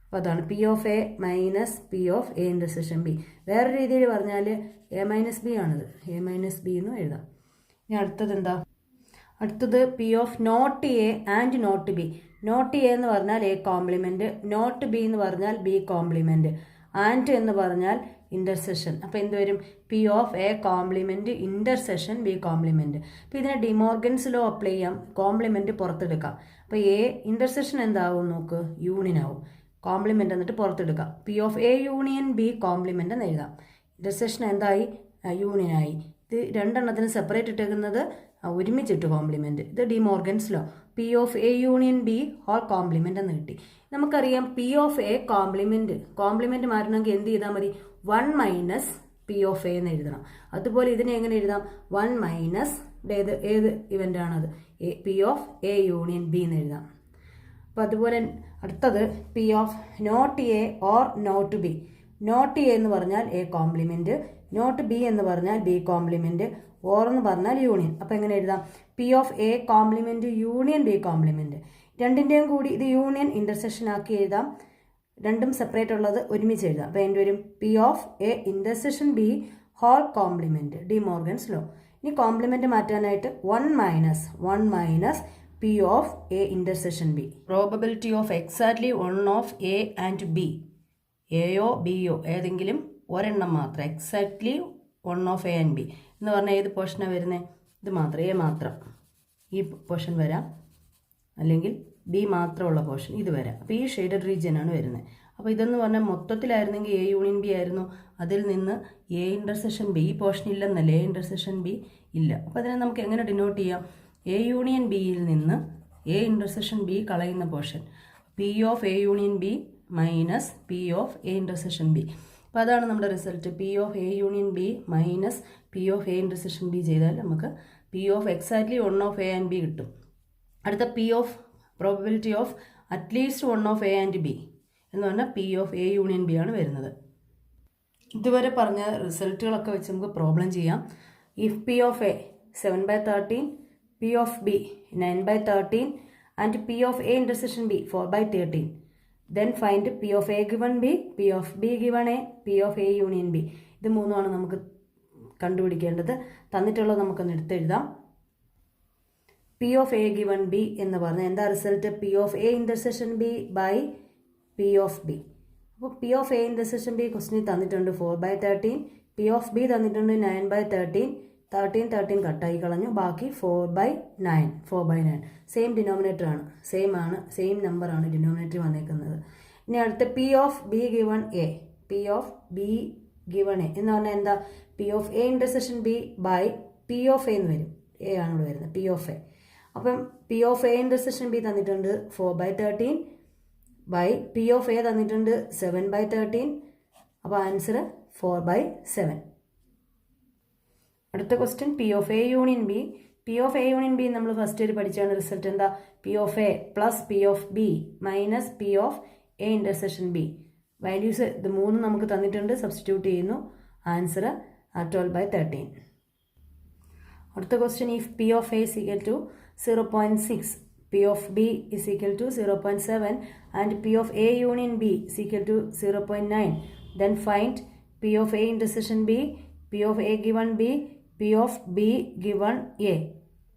അപ്പോൾ അതാണ് P of A minus P of A intersection B. വേറെ രീതിയിൽ പറഞ്ഞാൽ എ മൈനസ് ബി ആണിത്, എ മൈനസ് ബി എന്ന് എഴുതാം. ഇനി അടുത്തത് എന്താ? അടുത്തത് P of not A and not B. Not A എന്ന് പറഞ്ഞാൽ എ കോംപ്ലിമെൻറ്റ്, നോട്ട് ബി എന്ന് പറഞ്ഞാൽ ബി കോംപ്ലിമെൻറ്റ്, ആൻഡ് എന്ന് പറഞ്ഞാൽ ഇൻ്റർസെക്ഷൻ. അപ്പോൾ എന്ത് വരും? P of A complement intersection B complement. അപ്പോൾ ഇതിനെ ഡിമോർഗൻസ് ലോ അപ്ലൈ ചെയ്യാം, കോംപ്ലിമെൻറ്റ് പുറത്തെടുക്കാം. അപ്പോൾ എ ഇൻ്റർസെക്ഷൻ എന്താവും നോക്ക്? യൂണിയൻ ആവും. കോംപ്ലിമെൻ്റ് എന്നിട്ട് പുറത്തെടുക്കാം. P of A union B complement എന്ന് എഴുതാം. ഇൻ്റർസെക്ഷൻ എന്തായി? യൂണിയനായി. ഇത് രണ്ടെണ്ണത്തിന് സെപ്പറേറ്റ് ഇട്ടേക്കുന്നത് ഒരുമിച്ചിട്ട് കോംപ്ലിമെൻറ്റ്. ഇത് De Morgan's law. P of A union B whole complement എന്ന് കിട്ടി. നമുക്കറിയാം പി ഓഫ് എ കോംപ്ലിമെൻറ്റ് മാറ്റണമെങ്കിൽ എന്ത് ചെയ്താൽ മതി? 1 മൈനസ് പി ഓഫ് എ എന്ന് എഴുതണം. അതുപോലെ ഇതിനെ എങ്ങനെ എഴുതാം? 1 മൈനസ് ഏത് ഇവൻ്റ് ആണത്? P of A union B എന്ന് എഴുതാം. അപ്പോൾ അതുപോലെ അടുത്തത് P of not A or not B. Not A എന്ന് പറഞ്ഞാൽ എ കോംപ്ലിമെൻറ്റ്, നോട്ട് ബി എന്ന് പറഞ്ഞാൽ ബി കോംപ്ലിമെൻറ്റ്, ഓർ എന്ന് പറഞ്ഞാൽ യൂണിയൻ. അപ്പോൾ എങ്ങനെ എഴുതാം? P of A compliment union B compliment. രണ്ടിൻ്റെയും കൂടി ഇത് യൂണിയൻ ഇൻ്റർസെക്ഷൻ ആക്കി എഴുതാം, രണ്ടും സെപ്പറേറ്റ് ഉള്ളത് ഒരുമിച്ച് എഴുതാം. അപ്പോൾ എൻ്റെ വരും P of A intersection B whole complement, De Morgan's law. ഇനി കോംപ്ലിമെൻറ്റ് മാറ്റാനായിട്ട് 1 minus P of A intersection B. Probability of exactly 1 of A and B. എയോ ബിയോ ഏതെങ്കിലും ഒരെണ്ണം മാത്രം, exactly 1 of A and B എന്ന് പറഞ്ഞാൽ ഏത് പോർഷനാണ് വരുന്നത്? ഇത് മാത്രം, എ മാത്രം ഈ പോർഷൻ വരാം, അല്ലെങ്കിൽ ബി മാത്രമുള്ള പോർഷൻ ഇത് വരാം. അപ്പോൾ ഈ ഷെയ്ഡഡ് റീജിയനാണ് വരുന്നത്. അപ്പോൾ ഇതെന്ന് പറഞ്ഞാൽ മൊത്തത്തിലായിരുന്നെങ്കിൽ എ യൂണിയൻ ബി ആയിരുന്നു, അതിൽ നിന്ന് എ ഇൻ്റർസെക്ഷൻ ബി, ഈ പോർഷൻ ഇല്ലെന്നല്ല, എ ഇൻ്റർസെക്ഷൻ ബി ഇല്ല. അപ്പോൾ അതിനെ നമുക്ക് എങ്ങനെ ഡിനോട്ട് ചെയ്യാം? എ യൂണിയൻ ബിയിൽ നിന്ന് എ ഇൻ്റർസെക്ഷൻ ബി കളയുന്ന portion, P of A union B minus P of A intersection B. അപ്പോൾ അതാണ് നമ്മുടെ result. P of A union B minus P of A intersection B ചെയ്താൽ നമുക്ക് P of exactly 1 of A and B കിട്ടും. അടുത്ത P of probability of at least 1 of A and B എന്ന് പറഞ്ഞാൽ P of A union B ആണ് വരുന്നത്. ഇതുവരെ പറഞ്ഞ റിസൾട്ടുകളൊക്കെ വെച്ച് നമുക്ക് പ്രോബ്ലം ചെയ്യാം. If P of A 7/13, P of B 9/13 and P of A intersection B 4/13, then find P of A given B, P of B given A, P of A union B. ഇത് മൂന്നുമാണ് നമുക്ക് കണ്ടുപിടിക്കേണ്ടത്. തന്നിട്ടുള്ളത് നമുക്കൊന്ന് എടുത്തെഴുതാം. P of A given B എന്ന് പറഞ്ഞാൽ എന്താ result? P of A intersection B by P of B. അപ്പോൾ P of A intersection B ക്വസ്റ്റിനിൽ തന്നിട്ടുണ്ട് 4/13, പി ഓഫ് ബി തന്നിട്ടുണ്ട് 9/13, 13 കട്ടായി കളഞ്ഞു, ബാക്കി 4/9. സെയിം ഡിനോമിനേറ്റർ ആണ്, സെയിം നമ്പറാണ് ഡിനോമിനേറ്റർ വന്നേക്കുന്നത്. ഇനി അടുത്ത P of B given A, P of B given A എന്ന് പറഞ്ഞാൽ എന്താ? P of A intersection B by P of A എന്ന് വരും, എ ആണ് ഇവിടെ വരുന്നത്, പി ഓഫ് എ. അപ്പം P of A intersection B തന്നിട്ടുണ്ട് 4/13 ബൈ പി ഓഫ് എ തന്നിട്ടുണ്ട് 7/13. അപ്പോൾ ആൻസർ 4/7. അടുത്ത question P of A union B. P of A union B നമ്മൾ ഫസ്റ്റ് ഇയർ പഠിച്ചാണ്. റിസൾട്ട് എന്താ? P of A plus P of B minus P of A intersection B. Values ഇത് മൂന്നും നമുക്ക് തന്നിട്ടുണ്ട്, സബ്സ്റ്റിറ്റ്യൂട്ട് ചെയ്യുന്നു. ആൻസർ 12/13. അടുത്ത question if P of A is equal to 0.6, P of B is equal to 0.7 and P of A union B is equal to 0.9, then find P of A intersection B, P of A given B, P of B given A.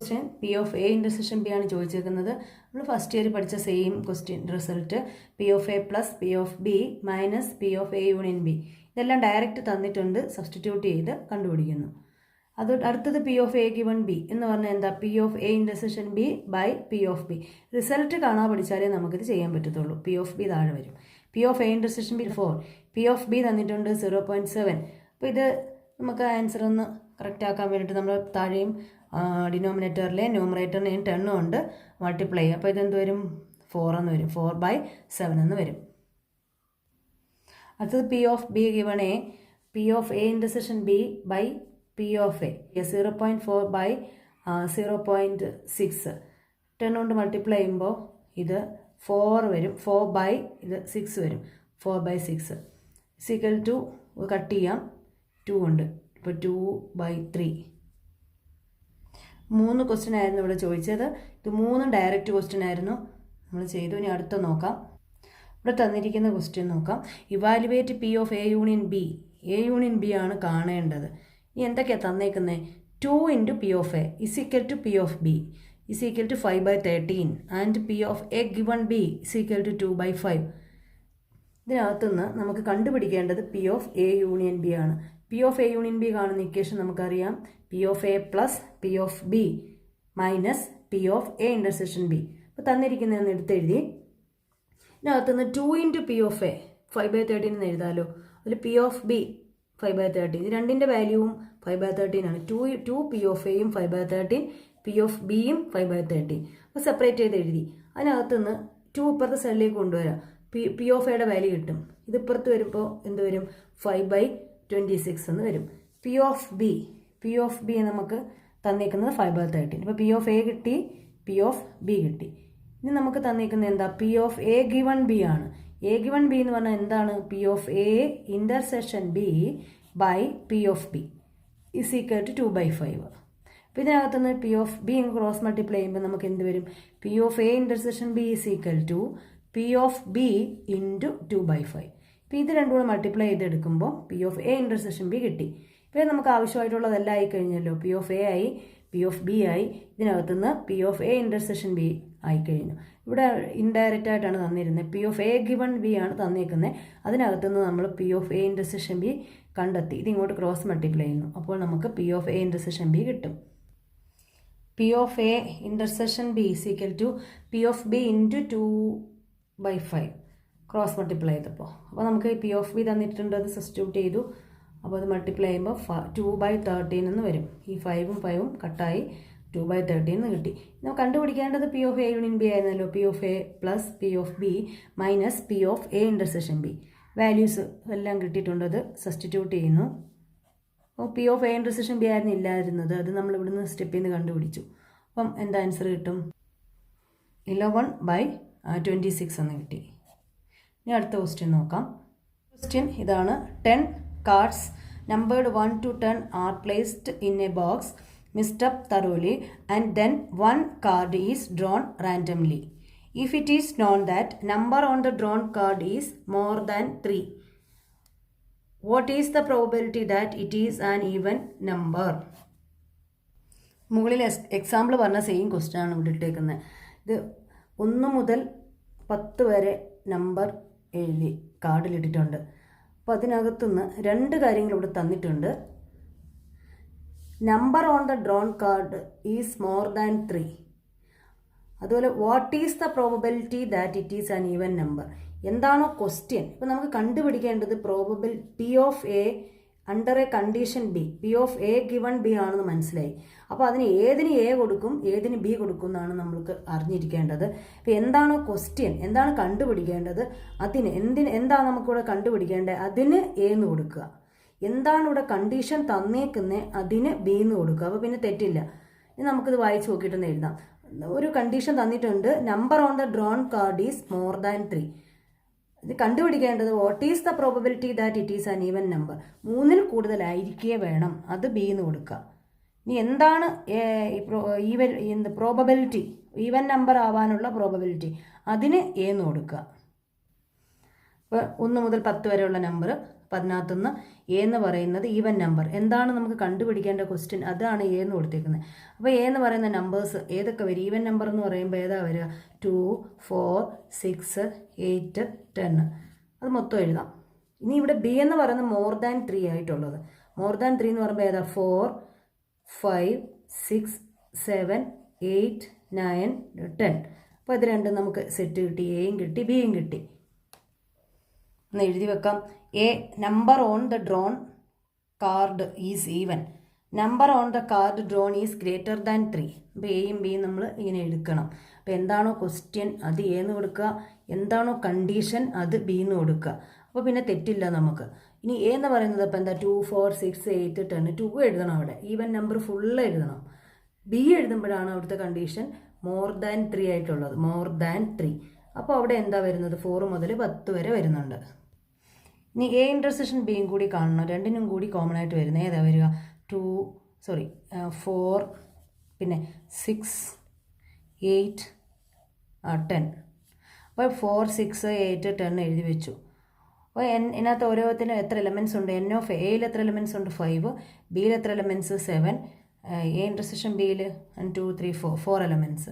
Question P of A intersection B ആണ് ചോദിച്ചേക്കുന്നത്. നമ്മൾ first year പഠിച്ച same question result P of A plus P of B minus P of A union B. ഇതെല്ലാം direct തന്നിട്ടുണ്ട്, substitute ചെയ്ത് കണ്ടുപിടിക്കുന്നു. അടുത്തത് P of A given B എന്ന് പറഞ്ഞാൽ എന്താ? P of A intersection B by P of B. Result കാണാൻ പഠിച്ചാലേ നമുക്കിത് ചെയ്യാൻ പറ്റത്തുള്ളൂ. പി ഓഫ് ബി താഴെ വരും. P of A intersection B 4, P of B തന്നിട്ടുണ്ട് 0.7. അപ്പോൾ ഇത് നമുക്ക് ആൻസർ ഒന്ന് കറക്റ്റ് ആക്കാൻ വേണ്ടിയിട്ട് നമ്മൾ താഴെയും ഡിനോമിനേറ്ററിലെയും ന്യൂമറേറ്ററിനെയും 10 കൊണ്ട് മൾട്ടിപ്ലൈ ചെയ്യും. അപ്പോൾ ഇതെന്ത് വരും? 4 എന്ന് വരും. 4/7 എന്ന് വരും. അടുത്തത് P of B given A, P of A intersection B by P of A 0.4/0.6. 10 കൊണ്ട് മൾട്ടിപ്ലൈ ചെയ്യുമ്പോൾ ഇത് 4 വരും. 4/6 വരും. 4/6 ഈക്വൽ ടു കട്ട് ചെയ്യാം 2 ഉണ്ട്. ഇപ്പോൾ 2/3. 3 ക്വസ്റ്റ്യൻ ആയിരുന്നു ഇവിടെ ചോദിച്ചത്. ഇത് 3 ഡയറക്റ്റ് ക്വസ്റ്റ്യൻ ആയിരുന്നു നമ്മൾ ചെയ്തു. ഇനി അടുത്ത നോക്കാം. ഇവിടെ തന്നിരിക്കുന്ന ക്വസ്റ്റ്യൻ നോക്കാം. Evaluate P of A union B. A union B ആണ് കാണേണ്ടത്. ഇനി എന്തൊക്കെയാണ് തന്നേക്കുന്നത്? 2 into P of A is equal to P of B is equal to 5/13 and P of A given B is equal to 2/5. ഇതിനകത്തുനിന്ന് നമുക്ക് കണ്ടുപിടിക്കേണ്ടത് P of A union B ആണ്. P of A union B കാണുന്ന equation നമുക്കറിയാം. P of A plus P of B minus P of A intersection B. അപ്പോൾ തന്നിരിക്കുന്നതെന്ന് എടുത്തെഴുതി. ഇതിനകത്തുനിന്ന് 2 into P of A 5/13 എന്ന് എഴുതാമല്ലോ. അതിൽ പി ഓഫ് ബി 5/13. ഇത് രണ്ടിൻ്റെ വാല്യൂവും 5/13 ആണ്. 2 പി ഓഫ് എയും 5/13, പി ഓഫ് ബിയും 5/13. അപ്പോൾ സെപ്പറേറ്റ് ചെയ്ത് എഴുതി. അതിനകത്തുനിന്ന് 2 ഇപ്പുറത്തെ സൈഡിലേക്ക് കൊണ്ടുവരാം. പി ഓഫ് എയുടെ വാല്യൂ കിട്ടും. ഇതിപ്പുറത്ത് വരുമ്പോൾ എന്ത് വരും? 5/26 എന്ന് വരും. പി ഓഫ് ബി നമുക്ക് തന്നിരിക്കുന്നത് 5/13. ഇപ്പോൾ പി ഓഫ് എ കിട്ടി, പി ഓഫ് ബി കിട്ടി. ഇനി നമുക്ക് തന്നിരിക്കുന്നത് എന്താ? P of A given B ആണ്. എ ഗിവൺ ബി എന്ന് പറഞ്ഞാൽ എന്താണ്? P of A intersection B by P of B is equal to 2/5. അപ്പോൾ ഇതിനകത്തുനിന്ന് P of B cross multiply ചെയ്യുമ്പോൾ നമുക്ക് എന്ത് വരും? P of A intersection B is equal to P of B into 2/5. ഇപ്പോൾ ഇത് രണ്ടും കൂടെ മൾട്ടിപ്ലൈ ചെയ്തെടുക്കുമ്പോൾ P of A intersection B കിട്ടി. ഇപ്പോൾ നമുക്ക് ആവശ്യമായിട്ടുള്ളതെല്ലാം ആയി കഴിഞ്ഞല്ലോ. പി ഓഫ് എ ആയി, പി ഓഫ് ബി ആയി. ഇതിനകത്തുനിന്ന് P of A intersection B ആയിക്കഴിഞ്ഞു. ഇവിടെ ഇൻഡയറക്റ്റ് ആയിട്ടാണ് തന്നിരുന്നത്. P of A given B ആണ് തന്നിരിക്കുന്നത്. അതിനകത്തുനിന്ന് നമ്മൾ P of A intersection B കണ്ടെത്തി. ഇതിങ്ങോട്ട് ക്രോസ് മൾട്ടിപ്ലൈ ചെയ്യുന്നു. അപ്പോൾ നമുക്ക് P of A intersection B കിട്ടും. P of A intersection B is equal to P of B into 2/5 cross multiply ചെയ്തപ്പോൾ. അപ്പോൾ നമുക്ക് പി ഓഫ് ബി തന്നിട്ടുണ്ട്, അത് സബ്സ്റ്റിറ്റ്യൂട്ട് ചെയ്തു. അപ്പോൾ അത് മൾട്ടിപ്ലൈ ചെയ്യുമ്പോൾ 2/13 എന്ന് വരും. ഈ 5ഉം 5ഉം കട്ടായി 2/13 എന്ന് കിട്ടി. നമ്മൾ കണ്ടുപിടിക്കേണ്ടത് P of A union B ആയിരുന്നല്ലോ. P of A plus P of B minus P of A intersection B. Values എല്ലാം കിട്ടിയിട്ടുണ്ട്, അത് സബ്സ്റ്റിറ്റ്യൂട്ട് ചെയ്യുന്നു. അപ്പോൾ P of A intersection B ആയിരുന്നു ഇല്ലായിരുന്നത്, അത് നമ്മൾ ഇവിടുന്ന് സ്റ്റെപ്പിൽ നിന്ന് കണ്ടുപിടിച്ചു. അപ്പം എന്താ ആൻസർ കിട്ടും? 11/26 എന്ന് കിട്ടി. ഇനി അടുത്ത ക്വസ്റ്റ്യൻ നോക്കാം. ക്വസ്റ്റ്യൻ ഇതാണ്. 10 cards numbered 1 to 10 are placed in a box, mixed up thoroughly, and then one card is drawn randomly. If it is known that number on the drawn card is more than 3, what is the probability that it is an even number? മുകളിൽ example പറഞ്ഞ same question ആണ് ഇവിടെ ഇട്ടേക്കുന്നത്. ഇത് 1 മുതൽ 10 വരെ number എഴുതി കാർഡിലിട്ടിട്ടുണ്ട്. അപ്പോൾ അതിനകത്തുനിന്ന് 2 കാര്യങ്ങൾ ഇവിടെ തന്നിട്ടുണ്ട്. Number on the drawn card is more than 3. അതുപോലെ what is the probability that it is an even number. എന്താണോ ക്വസ്റ്റ്യൻ. ഇപ്പോൾ നമുക്ക് കണ്ടുപിടിക്കേണ്ടത് probable P of A under A condition B. P of A given B ആണെന്ന് മനസ്സിലായി. അപ്പോൾ അതിന് ഏതിന് എ കൊടുക്കും, ഏതിന് ബി കൊടുക്കും എന്നാണ് നമ്മൾക്ക് അറിഞ്ഞിരിക്കേണ്ടത്. ഇപ്പോൾ എന്താണോ ക്വസ്റ്റ്യൻ, എന്താണ് കണ്ടുപിടിക്കേണ്ടത്, അതിന് എന്താണ് നമുക്കിവിടെ കണ്ടുപിടിക്കേണ്ടത്, അതിന് എ എന്ന് കൊടുക്കുക. എന്താണ് ഇവിടെ കണ്ടീഷൻ തന്നേക്കുന്നത്, അതിന് ബി എന്ന് കൊടുക്കുക. അപ്പോൾ പിന്നെ തെറ്റില്ല. ഇനി നമുക്കിത് വായിച്ച് നോക്കിയിട്ടൊന്ന് എഴുതാം. ഒരു കണ്ടീഷൻ തന്നിട്ടുണ്ട്, number on the drawn card is more than 3. ഇത് കണ്ടുപിടിക്കേണ്ടത് what is the probability that it is an even number. 3ൽ കൂടുതലായിരിക്കേ വേണം, അത് ബി എന്ന് കൊടുക്കുക. ഇനി എന്താണ് പ്രോബബിലിറ്റി, ഈവൻ നമ്പർ ആവാനുള്ള പ്രോബബിലിറ്റി, അതിന് എ എന്ന് കൊടുക്കുക. ഇപ്പോൾ 1 മുതൽ 10 വരെയുള്ള നമ്പർ, 10 എ എന്ന് പറയുന്നത് ഈവൻ നമ്പർ. എന്താണ് നമുക്ക് കണ്ടുപിടിക്കേണ്ട ക്വസ്റ്റ്യൻ, അതാണ് എ എന്ന് കൊടുത്തേക്കുന്നത്. അപ്പോൾ എ എന്ന് പറയുന്ന നമ്പേഴ്സ് ഏതൊക്കെ വരും? ഈവൻ നമ്പർ എന്ന് പറയുമ്പോൾ ഏതാ വരിക? 2, 4, 6, 8, 10. അത് മൊത്തം എഴുതാം. ഇനി ഇവിടെ ബി എന്ന് പറയുന്നത് മോർ ദാൻ 3 ആയിട്ടുള്ളത്. മോർ ദാൻ 3 എന്ന് പറയുമ്പോൾ ഏതാ? 4, 5 6 7 8 9 10. അപ്പോൾ ഇത് രണ്ടും നമുക്ക് സെറ്റ് കിട്ടി, എയും കിട്ടി ബിയും കിട്ടി. ഒന്ന് എഴുതി വെക്കാം. A number on the drawn card is even, number on the card drone is greater than 3. അപ്പോൾ എയും ബിയും നമ്മൾ ഇങ്ങനെ എടുക്കണം. അപ്പോൾ എന്താണോ ക്വസ്റ്റ്യൻ അത് എന്ന് കൊടുക്കുക, എന്താണോ കണ്ടീഷൻ അത് ബി എന്ന് കൊടുക്കുക. അപ്പോൾ പിന്നെ തെറ്റില്ല നമുക്ക്. ഇനി എ എന്ന് പറയുന്നത് അപ്പോൾ എന്താ 2 4 6 8 10 2 എഴുതണം, അവിടെ ഈവൻ നമ്പർ ഫുള്ള് എഴുതണം. ബി എഴുതുമ്പോഴാണ് അവിടുത്തെ കണ്ടീഷൻ മോർ ദാൻ 3 ആയിട്ടുള്ളത്, മോർ ദാൻ 3. അപ്പോൾ അവിടെ എന്താ വരുന്നത് 4 മുതൽ 10 വരെ വരുന്നുണ്ട്. ഇനി എ ഇൻ്റർസെക്ഷൻ ബിയും കൂടി കാണണം, രണ്ടിനും കൂടി കോമൺ ആയിട്ട് വരുന്നത് ഏതാ വരിക 4 പിന്നെ 6 8 10. അപ്പോൾ 4 6 8 10 എഴുതി വെച്ചു. അപ്പോൾ ഇതിനകത്ത് ഓരോത്തിനും എത്ര എലമെൻറ്റ്സ് ഉണ്ട്, എൻ ഓഫ് എയിൽ എത്ര എലമെൻറ്റ്സ് ഉണ്ട് 5, ബിയിൽ എത്ര എലമെൻറ്റ്സ് 7, എ ഇൻ്റർസെക്ഷൻ ബിയിൽ 1 2 3 4 എലമെൻറ്റ്സ്.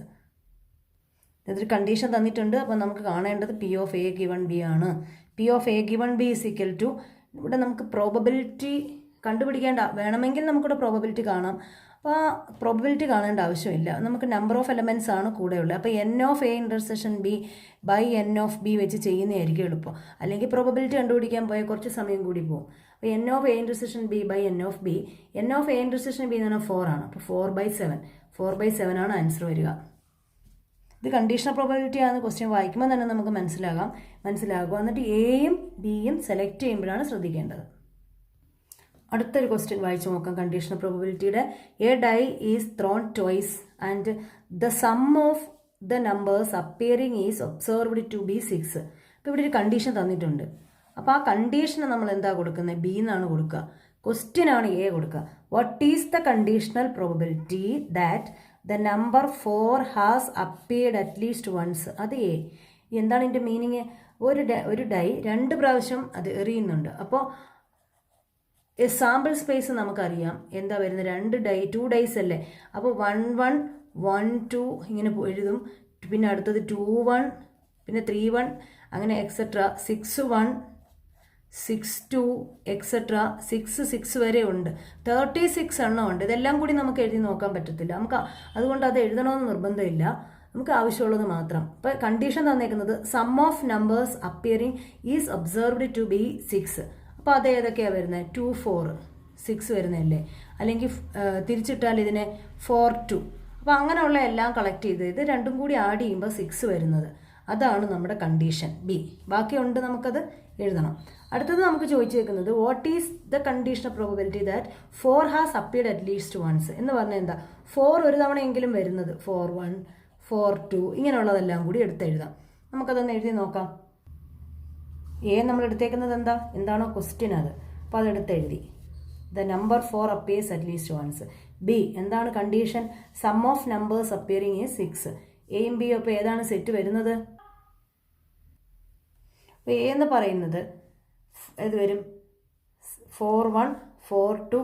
ഇതൊരു കണ്ടീഷൻ തന്നിട്ടുണ്ട്. അപ്പോൾ നമുക്ക് കാണേണ്ടത് P of A given B ആണ്. P of A given B is equal to, ഇവിടെ നമുക്ക് പ്രോബബിലിറ്റി കണ്ടുപിടിക്കേണ്ട, വേണമെങ്കിൽ നമുക്കിവിടെ പ്രോബബിലിറ്റി കാണാം. അപ്പോൾ ആ പ്രോബബിലിറ്റി കാണേണ്ട ആവശ്യമില്ല, നമുക്ക് നമ്പർ ഓഫ് എലമെൻറ്റ്സ് ആണ് കൂടെയുള്ളത്. അപ്പോൾ N of A intersection B by N of B വെച്ച് ചെയ്യുന്നതായിരിക്കും എളുപ്പം. അല്ലെങ്കിൽ പ്രോബബിലിറ്റി കണ്ടുപിടിക്കാൻ പോയാൽ കുറച്ച് സമയം കൂടി പോകും. അപ്പോൾ N of A intersection B by N of B, N of A intersection B എന്ന് പറഞ്ഞാൽ 4 ആണ്. അപ്പോൾ 4/7 ആണ് ആൻസർ വരിക. ഇത് കണ്ടീഷണൽ പ്രോബബിലിറ്റി ആണ്. ക്വസ്റ്റ്യൻ വായിക്കുമ്പോൾ തന്നെ നമുക്ക് മനസ്സിലാകും. എന്നിട്ട് എയും ബിയും സെലക്ട് ചെയ്യുമ്പോഴാണ് ശ്രദ്ധിക്കേണ്ടത്. അടുത്തൊരു ക്വസ്റ്റ്യൻ വായിച്ചു നോക്കാം. കണ്ടീഷണൽ പ്രോബബിലിറ്റിയുടെ a die is thrown twice and the sum of the numbers appearing is observed to be 6. അപ്പോൾ ഇവിടെ ഒരു കണ്ടീഷൻ തന്നിട്ടുണ്ട്. അപ്പോൾ ആ കണ്ടീഷന് നമ്മൾ എന്താ കൊടുക്കുന്നത്, ബി എന്നാണ് കൊടുക്കുക. ക്വസ്റ്റ്യനാണ് എ കൊടുക്കുക. What is the conditional probability that the number 4 has appeared at least once, അത് എ. എന്താണ് ഇതിൻ്റെ മീനിങ്, ഒരു ഡൈ 2 പ്രാവശ്യം അത് എറിയുന്നുണ്ട്. അപ്പോൾ സാമ്പിൾ സ്പേസ് നമുക്കറിയാം എന്താ വരുന്നത്, 2 ഡൈസ് അല്ലേ. അപ്പോൾ 1 1 1 2 ഇങ്ങനെ എഴുതും. പിന്നെ അടുത്തത് 2 1 പിന്നെ 3 1 അങ്ങനെ എക്സെട്ര 6 1 6 2 എക്സെട്ര 6 6 വരെ ഉണ്ട്. 36 എണ്ണം ഉണ്ട്. ഇതെല്ലാം കൂടി നമുക്ക് എഴുതി നോക്കാൻ പറ്റത്തില്ല നമുക്ക്, അതുകൊണ്ട് അത് എഴുതണമെന്ന് നിർബന്ധമില്ല, നമുക്ക് ആവശ്യമുള്ളത് മാത്രം. ഇപ്പോൾ കണ്ടീഷൻ തന്നേക്കുന്നത് sum of numbers appearing is observed to be 6. അപ്പോൾ അത് ഏതൊക്കെയാണ് വരുന്നത്, 2 4 6 വരുന്നതല്ലേ. അല്ലെങ്കിൽ തിരിച്ചിട്ടാൽ ഇതിനെ 4 2. അപ്പോൾ അങ്ങനെയുള്ള എല്ലാം കളക്ട് ചെയ്ത് ഇത് രണ്ടും കൂടി ആഡ് ചെയ്യുമ്പോൾ 6 വരുന്നത്, അതാണ് നമ്മുടെ കണ്ടീഷൻ ബി. ബാക്കിയുണ്ട് നമുക്കത് എഴുതണം. അടുത്തത് നമുക്ക് ചോദിച്ചേക്കുന്നത് what is the conditional probability that 4 has appeared at least once എന്ന് പറഞ്ഞാൽ എന്താ, 4 ഒരു തവണയെങ്കിലും വരുന്നത്, 4 1 4 2 ഇങ്ങനെയുള്ളതെല്ലാം കൂടി എടുത്തെഴുതാം. നമുക്കതൊന്ന് എഴുതി നോക്കാം. എ നമ്മൾ എടുത്തേക്കുന്നത് എന്താണോ ക്വസ്റ്റ്യൻ അത്, അപ്പോൾ അതെടുത്തെഴുതി. The number 4 appears at least once. B എന്താണ് condition, sum of numbers appearing is 6. എയും ബിയും അപ്പോൾ ഏതാണ് സെറ്റ് വരുന്നത്, അപ്പോൾ എ എന്ന് പറയുന്നത് ഇത് വരും 4 1 4 2.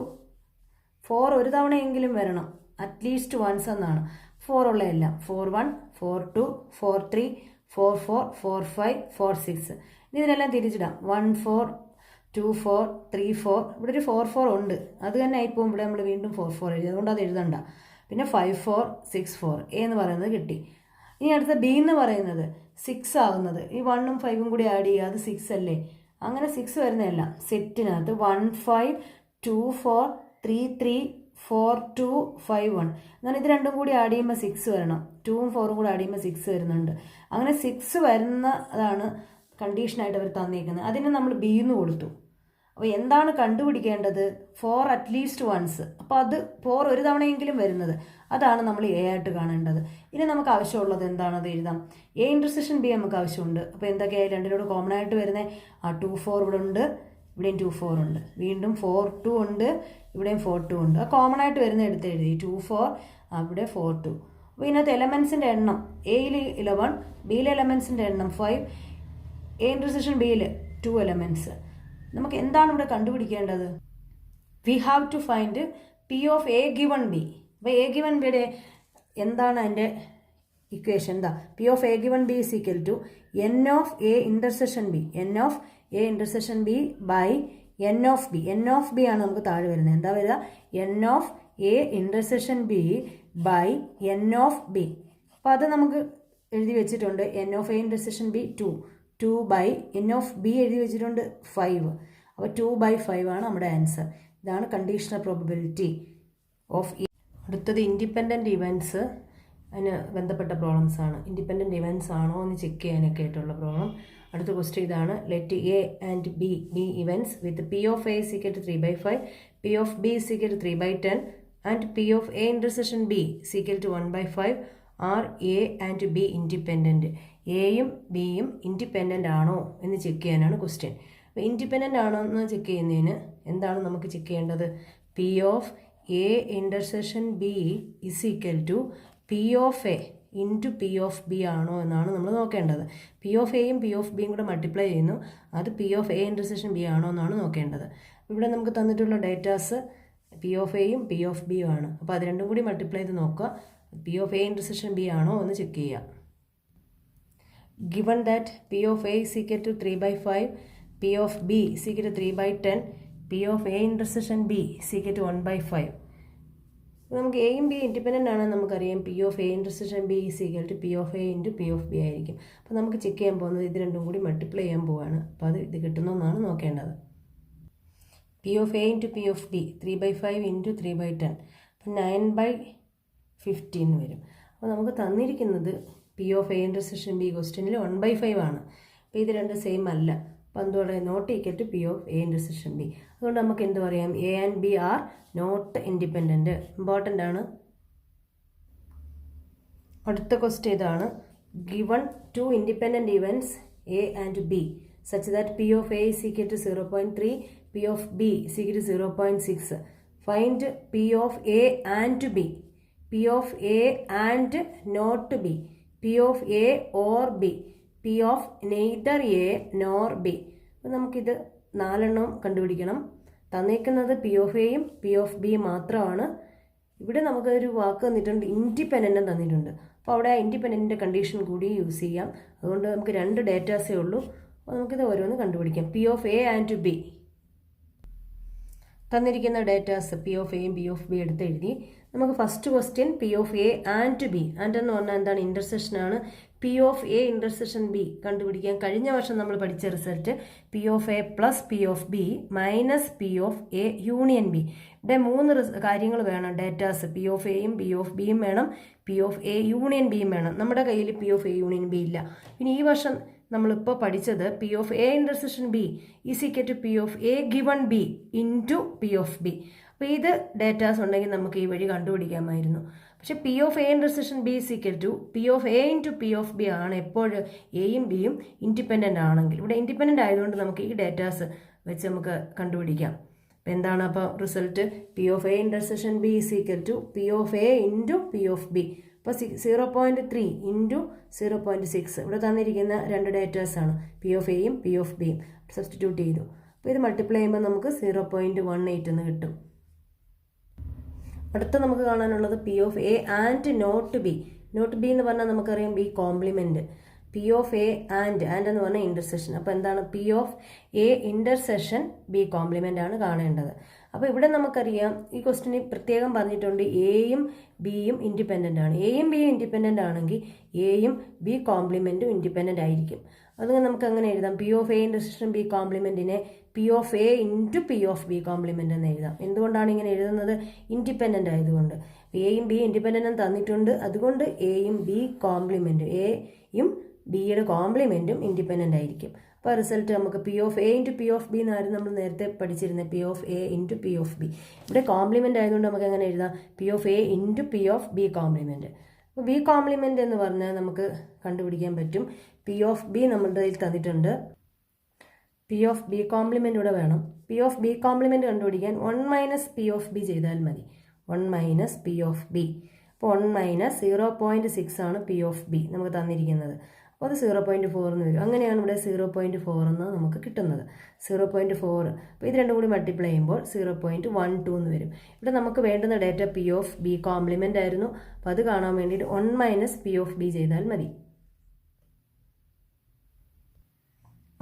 4 ഒരു തവണയെങ്കിലും വരണം, അറ്റ്ലീസ്റ്റ് വൺസ് എന്നാണ്. 4 ഉള്ള എല്ലാം 4 1 4 2 4 3 4 4 4 5 4 6. ഇതിനെല്ലാം തിരിച്ചിടാം. 1 4 2 4 3 4. ഇവിടെ ഒരു 4 4 ഉണ്ട്, അത് തന്നെ ആയിപ്പോൾ ഇവിടെ നമ്മൾ വീണ്ടും 4 4 എഴുതി, അതുകൊണ്ട് അത് എഴുതണ്ട. പിന്നെ 5 4 6 4 എ എന്ന് പറയുന്നത് കിട്ടി. ഇനി അടുത്ത ബി എന്ന് പറയുന്നത് 6 ആകുന്നത്, ഈ 1ഉം 5ഉം കൂടി ആഡ് ചെയ്യുക, അത് 6 അല്ലേ. അങ്ങനെ 6 വരുന്നതല്ല സെറ്റിനകത്ത് 1 5 2 4 3 3 4 2 5 1. എന്നാൽ ഇത് രണ്ടും കൂടി ആഡ് ചെയ്യുമ്പോൾ 6 വരണം, 2ഉം 4ഉം കൂടി ആഡ് ചെയ്യുമ്പോൾ 6 വരുന്നുണ്ട്. അങ്ങനെ 6 വരുന്നതാണ് കണ്ടീഷനായിട്ട് അവർ തന്നിരിക്കുന്നത്. അതിന് നമ്മൾ ബി എന്ന് കൊടുത്തു. അപ്പോൾ എന്താണ് കണ്ടുപിടിക്കേണ്ടത്, 4 അറ്റ്ലീസ്റ്റ് വൺസ്. അപ്പോൾ അത് 4 ഒരു തവണയെങ്കിലും വരുന്നത്, അതാണ് നമ്മൾ എ ആയിട്ട് കാണേണ്ടത്. ഇനി നമുക്ക് ആവശ്യമുള്ളത് എന്താണത് എഴുതാം. എ ഇൻ്റർസെക്ഷൻ ബി നമുക്ക് ആവശ്യമുണ്ട്. അപ്പോൾ എന്തൊക്കെയായി രണ്ടിനോട് കോമൺ ആയിട്ട് വരുന്നത്, 2 4 ഇവിടെ ഉണ്ട്, ഇവിടെയും 2 4 ഉണ്ട്, വീണ്ടും 4 2 ഉണ്ട്, ഇവിടെയും 4 2 ഉണ്ട്. ആ കോമൺ ആയിട്ട് വരുന്ന എടുത്ത് എഴുതി 2 4 അവിടെ 4 2. അപ്പോൾ ഇതിനകത്ത് എലമെൻസിൻ്റെ എണ്ണം എയിൽ 11, ബിയിലെ എലമെൻസിൻ്റെ എണ്ണം 5, എ ഇൻ്റർസെക്ഷൻ ബിയിൽ 2 എലമെൻറ്റ്സ്. നമുക്ക് എന്താണ് ഇവിടെ കണ്ടുപിടിക്കേണ്ടത്, we have to find P of A given B. അപ്പോൾ എ ഗിവൺ ബിയുടെ എന്താണ് അതിൻ്റെ ഇക്വേഷൻ, എന്താ, P of A given B is equal to N of A intersection B, N of A intersection B by N of B. N of B ആണ് നമുക്ക് താഴെ വരുന്നത്, എന്താ വരിക, N of A intersection B by N of B. അപ്പോൾ അത് നമുക്ക് എഴുതി വെച്ചിട്ടുണ്ട്. N of A intersection B 2 by N of B എഴുതി വെച്ചിട്ടുണ്ട് 5. അപ്പോൾ 2/5 ആണ് നമ്മുടെ ആൻസർ. ഇതാണ് കണ്ടീഷണൽ പ്രോബബിലിറ്റി ഓഫ് ഇ. അടുത്തത് ഇൻഡിപെൻഡൻറ്റ് ഇവൻറ്റ്സ്, അതിന് ബന്ധപ്പെട്ട പ്രോബ്ലംസ് ആണ്. ഇൻഡിപെൻഡൻറ്റ് ഇവൻറ്റ്സ് ആണോ എന്ന് ചെക്ക് ചെയ്യാനൊക്കെ ആയിട്ടുള്ള പ്രോബ്ലം. അടുത്ത ക്വസ്റ്റ്യൻ ഇതാണ്. Let A and B be events with P of A equal to 3/5, P of B equal to 3/10 and P of A intersection B equal to 1/5 are A and B independent. എയും ബിയും independent ആണോ എന്ന് check ചെയ്യാനാണ് question. അപ്പോൾ independent ആണോ എന്ന് check ചെയ്യുന്നതിന് എന്താണ് നമുക്ക് ചെക്ക് ചെയ്യേണ്ടത്? P of A intersection B is equal to P of A into P of B ആണോ എന്നാണ് നമ്മൾ നോക്കേണ്ടത്. പി ഓഫ് എയും പി ഓഫ് ബിയും കൂടെ മൾട്ടിപ്ലൈ ചെയ്യുന്നു, അത് P of A intersection B ആണോ എന്നാണ് നോക്കേണ്ടത്. ഇവിടെ നമുക്ക് തന്നിട്ടുള്ള ഡേറ്റാസ് പി ഓഫ് എയും പി ഓഫ് ബിയും ആണ്. അപ്പോൾ അത് രണ്ടും കൂടി മൾട്ടിപ്ലൈ ചെയ്ത് നോക്കുക, P of A intersection B ആണോ എന്ന് ചെക്ക് ചെയ്യുക. Given that P of A is equal to 3/5, P of B is equal to 3/10, P of A intersection B is equal to 1/5. നമുക്ക് എയും ബി ഇൻഡിപെൻഡൻ്റ് ആണെന്ന് നമുക്കറിയാം. P of A intersection B is equal to P of A into P of B ആയിരിക്കും. അപ്പോൾ നമുക്ക് check ചെയ്യാൻ പോകുന്നത് ഇത് രണ്ടും കൂടി മൾട്ടിപ്ലൈ ചെയ്യാൻ പോവുകയാണ്. അപ്പോൾ അത് ഇത് കിട്ടുന്നതെന്നാണ് നോക്കേണ്ടത്. P of A into P of B 3/5 into 3/10, അപ്പോൾ 9/15 വരും. അപ്പോൾ നമുക്ക് തന്നിരിക്കുന്നത് P of A intersection B ക്വസ്റ്റ്യനിൽ 1/5 ആണ്. അപ്പോൾ ഇത് രണ്ട് സെയിം അല്ല. അപ്പോൾ എന്ത് പറയുക? Not equal to P of A intersection B. അതുകൊണ്ട് നമുക്ക് എന്ത് പറയാം? A and B are not independent. Important ആണ്. അടുത്ത ക്വസ്റ്റ്യൻ ഇതാണ്. Given 2 independent events A and B such that P of A is equal to 0.3, P of B is equal to 0.6. Find P of A and B, P of A and not B, P of A or B, P of neither A nor B. അപ്പോൾ നമുക്കിത് 4 കണ്ടുപിടിക്കണം. തന്നേക്കുന്നത് P of എയും P of ബിയും മാത്രമാണ്. ഇവിടെ നമുക്കൊരു വാക്ക് തന്നിട്ടുണ്ട്, ഇൻഡിപെൻഡൻറ്റും തന്നിട്ടുണ്ട്. അപ്പോൾ അവിടെ ആ ഇൻഡിപെൻഡൻറ്റിൻ്റെ കണ്ടീഷൻ കൂടി യൂസ് ചെയ്യാം. അതുകൊണ്ട് നമുക്ക് 2 ഡേറ്റാസേ ഉള്ളൂ. അപ്പോൾ നമുക്കിത് ഓരോന്ന് കണ്ടുപിടിക്കാം. P of A and B തന്നിരിക്കുന്ന ഡേറ്റാസ് പി ഓഫ് എയും പി ഓഫ് ബി എടുത്ത് എഴുതി. നമുക്ക് first question P of A and B. And എന്ന് പറഞ്ഞാൽ എന്താണ്? ഇൻ്റർസെക്ഷൻ ആണ്. P of A intersection B കണ്ടുപിടിക്കാൻ കഴിഞ്ഞ വർഷം നമ്മൾ പഠിച്ച result P of A plus P of B minus P of A union B. ഇവിടെ 3 കാര്യങ്ങൾ വേണം. ഡേറ്റാസ് പി ഓഫ് എയും പി ഓഫ് ബിയും വേണം, പി ഓഫ് എ യൂണിയൻ ബിയും വേണം. നമ്മുടെ കയ്യിൽ P of A union B ഇല്ല. പിന്നെ ഈ വർഷം നമ്മളിപ്പോൾ പഠിച്ചത് P of A intersection B is equal to P of A given B into P of B. അപ്പോൾ ഇത് ഡേറ്റാസ് ഉണ്ടെങ്കിൽ നമുക്ക് ഈ വഴി കണ്ടുപിടിക്കാമായിരുന്നു. പക്ഷേ P of A intersection B is equal to P of A into P of B ആണ് എപ്പോഴും എയും ബിയും ഇൻഡിപെൻഡൻ്റ് ആണെങ്കിൽ. ഇവിടെ ഇൻഡിപെൻഡൻ്റ് ആയതുകൊണ്ട് നമുക്ക് ഈ ഡേറ്റാസ് വെച്ച് നമുക്ക് കണ്ടുപിടിക്കാം. അപ്പോൾ എന്താണ് അപ്പോൾ result? P of A intersection B is equal to P of A into P of B. അപ്പോൾ 0.3 ഇൻറ്റു 0.6. ഇവിടെ തന്നിരിക്കുന്ന 2 ഡേറ്റാസാണ്, പി ഓഫ് എയും പി ഓഫ് ബിയും. സബ്സ്റ്റിറ്റ്യൂട്ട് ചെയ്തു. അപ്പോൾ ഇത് മൾട്ടിപ്ലൈ ചെയ്യുമ്പോൾ നമുക്ക് 0.18 എന്ന് കിട്ടും. അടുത്ത നമുക്ക് കാണാനുള്ളത് P of A and not B. Not B എന്ന് പറഞ്ഞാൽ നമുക്കറിയാം B complement. P of A and എന്ന് പറഞ്ഞാൽ ഇൻ്റർസെക്ഷൻ. അപ്പോൾ എന്താണ്? P of A intersection B complement ആണ് കാണേണ്ടത്. അപ്പോൾ ഇവിടെ നമുക്കറിയാം ഈ ക്വസ്റ്റിന് പ്രത്യേകം പറഞ്ഞിട്ടുണ്ട് എയും ബിയും ഇൻഡിപെൻഡൻ്റ് ആണ്. എയും ബിയും ഇൻഡിപെൻഡൻ്റ് ആണെങ്കിൽ എയും ബി കോംപ്ലിമെൻറ്റും ഇൻഡിപെൻഡൻ്റ് ആയിരിക്കും. അത് നമുക്ക് അങ്ങനെ എഴുതാം. P of A intersection B കോംപ്ലിമെൻറ്റിനെ P of A into P of B complement എന്ന് എഴുതാം. എന്തുകൊണ്ടാണ് ഇങ്ങനെ എഴുതുന്നത്? ഇൻഡിപെൻഡൻ്റ് ആയതുകൊണ്ട്. എയും ബി ഇൻഡിപെൻഡൻറ്റും തന്നിട്ടുണ്ട്, അതുകൊണ്ട് എയും ബി കോംപ്ലിമെൻറ്റും എയും ബിയുടെ കോംപ്ലിമെൻറ്റും ഇൻഡിപെൻഡൻ്റ് ആയിരിക്കും. അപ്പോൾ റിസൾട്ട് നമുക്ക് P of A into P of B എന്നായിരുന്നു നമ്മൾ നേരത്തെ പഠിച്ചിരുന്നത്. P of A into P of B. ഇവിടെ കോംപ്ലിമെൻ്റ് ആയതുകൊണ്ട് നമുക്ക് എങ്ങനെ എഴുതാം? P of A into P of B complement. അപ്പോൾ ബി കോംപ്ലിമെൻ്റ് എന്ന് പറഞ്ഞാൽ നമുക്ക് കണ്ടുപിടിക്കാൻ പറ്റും. പി ഓഫ് ബി നമ്മളുടെ കയ്യിൽ തന്നിട്ടുണ്ട്. പി ഓഫ് ബി കോംപ്ലിമെൻ്റ് ഇവിടെ വേണം. പി ഓഫ് ബി കോംപ്ലിമെൻ്റ് കണ്ടുപിടിക്കാൻ 1 മൈനസ് പി ഓഫ് ബി ചെയ്താൽ മതി. 1 മൈനസ് പി ഓഫ് ബി. അപ്പോൾ 1 മൈനസ് 0.6 ആണ് പി ഓഫ് ബി നമുക്ക് തന്നിരിക്കുന്നത്. അപ്പോൾ അത് 0.4 എന്ന് വരും. അങ്ങനെയാണ് ഇവിടെ 0.4 എന്ന് നമുക്ക് കിട്ടുന്നത്. 0.4. അപ്പോൾ ഇത് രണ്ടും കൂടി മൾട്ടിപ്ലൈ ചെയ്യുമ്പോൾ 0.12 എന്ന് വരും. ഇവിടെ നമുക്ക് വേണ്ടുന്ന data P of B compliment ആയിരുന്നു. അപ്പോൾ അത് കാണാൻ വേണ്ടിയിട്ട് 1 മൈനസ് പി ഓഫ് ബി ചെയ്താൽ മതി.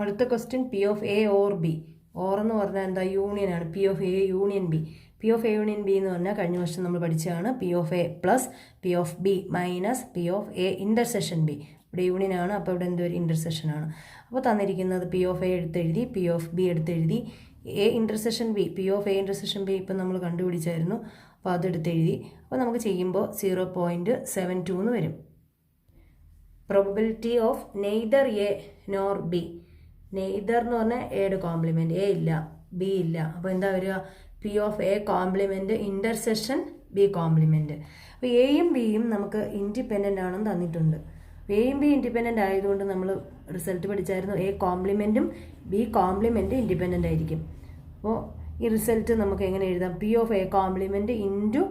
അടുത്ത question P of A or B. Or എന്ന് പറഞ്ഞാൽ എന്താ? യൂണിയൻ ആണ്. P of A union B. P of A union B എന്ന് പറഞ്ഞാൽ കഴിഞ്ഞ വർഷം നമ്മൾ പഠിച്ചതാണ് P of A plus P of B minus P of A intersection B. ഇവിടെ യൂണിയനാണ്, അപ്പോൾ ഇവിടെ എന്തൊരു ഇൻ്റർസെക്ഷനാണ്. അപ്പോൾ തന്നിരിക്കുന്നത് പി ഓഫ് എ എടുത്തെഴുതി, പി ഓഫ് ബി എടുത്തെഴുതി, A intersection B, P of A intersection B ഇപ്പം നമ്മൾ കണ്ടുപിടിച്ചായിരുന്നു. അപ്പോൾ അതെടുത്തെഴുതി. അപ്പോൾ നമുക്ക് ചെയ്യുമ്പോൾ 0.72 എന്ന് വരും. Probability of neither A nor B. Neither എന്ന് പറഞ്ഞാൽ എയുടെ കോംപ്ലിമെൻറ്റ്, എ ഇല്ല ബി ഇല്ല. അപ്പോൾ എന്താ വരിക? P of A complement intersection B complement. അപ്പോൾ എയും ബിയും നമുക്ക് ഇൻഡിപെൻഡൻ്റ് ആണെന്ന് തന്നിട്ടുണ്ട്. എയും ബി ഇൻഡിപെൻഡൻ്റ് ആയതുകൊണ്ട് നമ്മൾ റിസൾട്ട് പഠിച്ചായിരുന്നു എ കോംപ്ലിമെൻറ്റും ബി കോംപ്ലിമെൻറ്റ് ഇൻഡിപെൻഡൻ്റ് ആയിരിക്കും. അപ്പോൾ ഈ റിസൾട്ട് നമുക്ക് എങ്ങനെ എഴുതാം? P of A complement into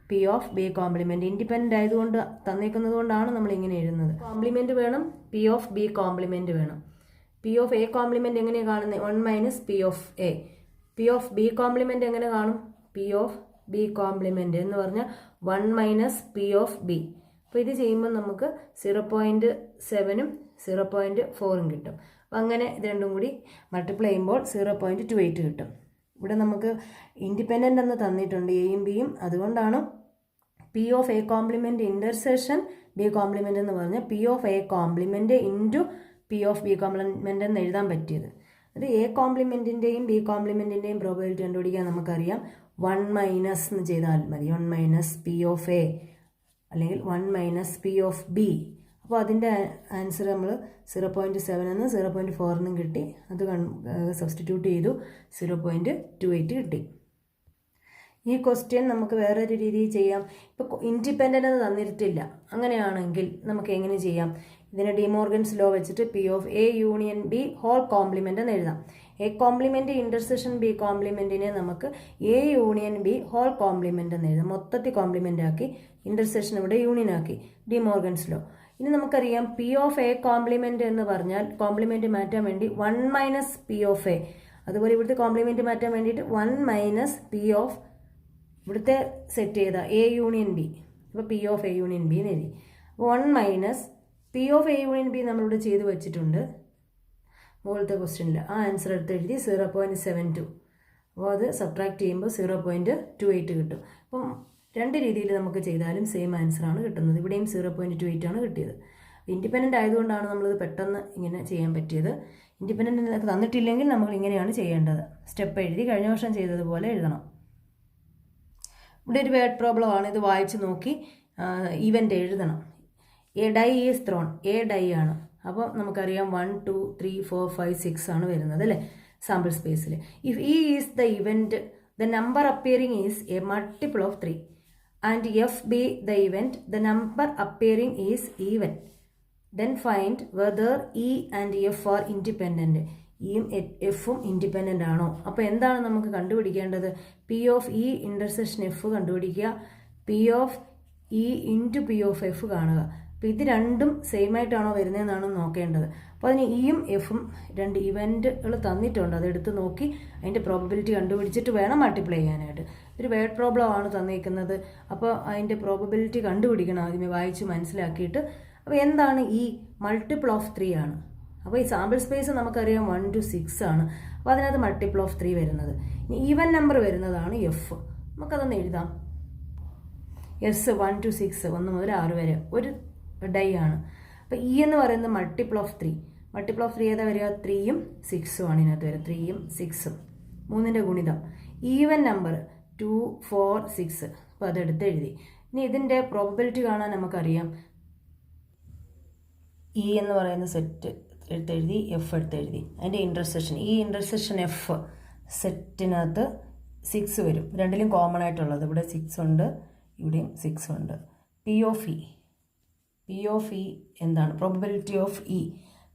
P of B complement. Independent ആയതുകൊണ്ട് തന്നേക്കുന്നത് കൊണ്ടാണ് നമ്മൾ ഇങ്ങനെ എഴുതുന്നത്. കോംപ്ലിമെൻറ്റ് വേണം, പി ഓഫ് ബി കോംപ്ലിമെൻറ്റ് വേണം. പി ഓഫ് എ കോംപ്ലിമെൻറ്റ് എങ്ങനെയാണ് കാണുന്നത്? 1 minus P of A. P of B complement എങ്ങനെ കാണും? പി ഓഫ് ബി കോംപ്ലിമെൻറ്റ് എന്ന് പറഞ്ഞാൽ 1 മൈനസ് പി ഓഫ് ബി. അപ്പോൾ ഇത് ചെയ്യുമ്പോൾ നമുക്ക് 0.7ഉം 0.4ഉം കിട്ടും. അപ്പം അങ്ങനെ ഇത് രണ്ടും കൂടി മൾട്ടിപ്ലൈ ചെയ്യുമ്പോൾ 0.28 കിട്ടും. ഇവിടെ നമുക്ക് ഇൻഡിപെൻഡൻ്റ് എന്ന് തന്നിട്ടുണ്ട് എയും ബിയും. അതുകൊണ്ടാണ് P of A complement intersection B complement എന്ന് പറഞ്ഞാൽ P of A complement into P of B complement എന്ന് എഴുതാൻ പറ്റിയത്. അത് എ കോംപ്ലിമെൻറ്റിൻ്റെയും ബി കോംപ്ലിമെൻറ്റിൻ്റെയും പ്രോബബിലിറ്റി കണ്ടുപിടിക്കാൻ നമുക്കറിയാം 1 മൈനസ് എന്ന് ചെയ്താൽ മതി. 1 മൈനസ് പി ഓഫ് എ അല്ലെങ്കിൽ 1 മൈനസ് പി ഓഫ് ബി. അപ്പോൾ അതിൻ്റെ ആൻസർ നമ്മൾ 0.7 എന്ന് 0.4 എന്നും കിട്ടി. അത് സബ്സ്റ്റിറ്റ്യൂട്ട് ചെയ്തു, 0.28 കിട്ടി. ഈ ക്വസ്റ്റ്യൻ നമുക്ക് വേറൊരു രീതിയിൽ ചെയ്യാം. ഇപ്പോൾ ഇൻഡിപെൻഡൻ്റ് എന്ന് തന്നിട്ടില്ല. അങ്ങനെയാണെങ്കിൽ നമുക്ക് എങ്ങനെ ചെയ്യാം? ഇതിനെ ഡിമോർഗൻസ് ലോ വെച്ചിട്ട് P of A union B whole complement എന്ന് എഴുതാം. എ കോംപ്ലിമെൻറ്റ് ഇൻ്റർസെക്ഷൻ ബി കോംപ്ലിമെൻറ്റിനെ നമുക്ക് A union B whole complement എന്ന് എഴുതാം. മൊത്തത്തിൽ കോംപ്ലിമെൻ്റ് ആക്കി, ഇൻ്റർസെക്ഷൻ ഇവിടെ യൂണിയൻ ആക്കി, ഡിമോർഗൻസ് ലോ. ഇനി നമുക്കറിയാം പി ഓഫ് എ കോംപ്ലിമെൻറ്റ് എന്ന് പറഞ്ഞാൽ കോംപ്ലിമെൻറ്റ് മാറ്റാൻ വേണ്ടി 1 മൈനസ് പി ഓഫ് എ. അതുപോലെ ഇവിടുത്തെ കോംപ്ലിമെൻറ്റ് മാറ്റാൻ വേണ്ടിയിട്ട് 1 മൈനസ് പി ഓഫ് ഇവിടുത്തെ സെറ്റ് ചെയ്ത എ യൂണിയൻ ബി. അപ്പോൾ P of A union B എന്ന് എഴുതി. 1 minus P of A union B നമ്മളിവിടെ ചെയ്ത് വെച്ചിട്ടുണ്ട് മുകളിലത്തെ ക്വസ്റ്റ്യനിൽ. ആ ആൻസർ എടുത്ത് എഴുതി 0.72. അപ്പോൾ അത് സബ്ട്രാക്ട് ചെയ്യുമ്പോൾ 0.28 കിട്ടും. അപ്പം രണ്ട് രീതിയിൽ നമുക്ക് ചെയ്താലും സെയിം ആൻസറാണ് കിട്ടുന്നത്. ഇവിടെയും 0.28 ആണ് കിട്ടിയത്. ഇൻഡിപെൻഡൻ്റ് ആയതുകൊണ്ടാണ് നമ്മളിത് പെട്ടെന്ന് ഇങ്ങനെ ചെയ്യാൻ പറ്റിയത്. ഇൻഡിപെൻഡൻ്റ് തന്നിട്ടില്ലെങ്കിൽ നമ്മൾ ഇങ്ങനെയാണ് ചെയ്യേണ്ടത്. സ്റ്റെപ്പ് എഴുതി കഴിഞ്ഞ വർഷം ചെയ്തതുപോലെ എഴുതണം. ഇവിടെ ഒരു വേർഡ് പ്രോബ്ലം ആണ്. ഇത് വായിച്ച് നോക്കി ഇവൻ്റ് എഴുതണം. A die is thrown. A die ആണ്. അപ്പോൾ നമുക്കറിയാം 1 2 3 4 5 6 ആണ് വരുന്നത് അല്ലേ സാമ്പിൾ സ്പേസിൽ. If E is the event the number appearing is a multiple of 3 and F be the event the number appearing is even, then find whether E and F are independent. ഇയും എഫും independent ആണോ? അപ്പോൾ എന്താണ് നമുക്ക് കണ്ടുപിടിക്കേണ്ടത്? P of E intersection F കണ്ടുപിടിക്കുക, P of E into P of F കാണുക. അപ്പോൾ ഇത് രണ്ടും സെയിം ആയിട്ടാണോ വരുന്നതെന്നാണ് നോക്കേണ്ടത്. അപ്പോൾ അതിന് ഇയും എഫും രണ്ട് ഇവൻറ്റുകൾ തന്നിട്ടുണ്ട്. അതെടുത്ത് നോക്കി അതിൻ്റെ പ്രോബബിലിറ്റി കണ്ടുപിടിച്ചിട്ട് വേണം മൾട്ടിപ്ലൈ ചെയ്യാനായിട്ട്. ഒരു വേർഡ് പ്രോബ്ലം ആണ് തന്നിരിക്കുന്നത്. അപ്പോൾ അതിൻ്റെ പ്രോബബിലിറ്റി കണ്ടുപിടിക്കണം ആദ്യമേ വായിച്ച് മനസ്സിലാക്കിയിട്ട്. അപ്പോൾ എന്താണ് ഈ മൾട്ടിപ്പിൾ ഓഫ് 3 ആണ്. അപ്പോൾ ഈ സാമ്പിൾ സ്പേസ് നമുക്കറിയാം 1 to 6 ആണ്. അപ്പോൾ അതിനകത്ത് മൾട്ടിപ്പിൾ ഓഫ് 3 വരുന്നത്. ഇനി ഈവൻ നമ്പർ വരുന്നതാണ് എഫ്. നമുക്കതൊന്ന് എഴുതാം. എസ് 1 to 6 1 മുതൽ 6 വരെ ഒരു ഡൈ ആണ്. അപ്പോൾ ഇ എന്ന് പറയുന്നത് മൾട്ടിപ്പിൾ ഓഫ് 3. മൾട്ടിപ്പിൾ ഓഫ് 3 ഏതാ വരിക? 3യും 6ഉം ആണ് ഇതിനകത്ത് വരിക. 3യും 6ഉം 3ൻ്റെ ഗുണിതം. Even number 2 4 6. അപ്പോൾ അതെടുത്ത് എഴുതി. ഇനി ഇതിൻ്റെ പ്രോബബിലിറ്റി കാണാൻ നമുക്കറിയാം ഇ എന്ന് പറയുന്ന സെറ്റ് എടുത്തെഴുതി, എഫ് എടുത്തെഴുതി. അതിൻ്റെ ഇൻ്റർസെക്ഷൻ ഈ ഇൻ്റർസെക്ഷൻ എഫ് സെറ്റിനകത്ത് 6 വരും. രണ്ടിലും കോമൺ ആയിട്ടുള്ളത്. ഇവിടെ 6 ഉണ്ട്, ഇവിടെയും 6 ഉണ്ട്. പി ഓഫ് ഇ എന്താണ്? Probability of E.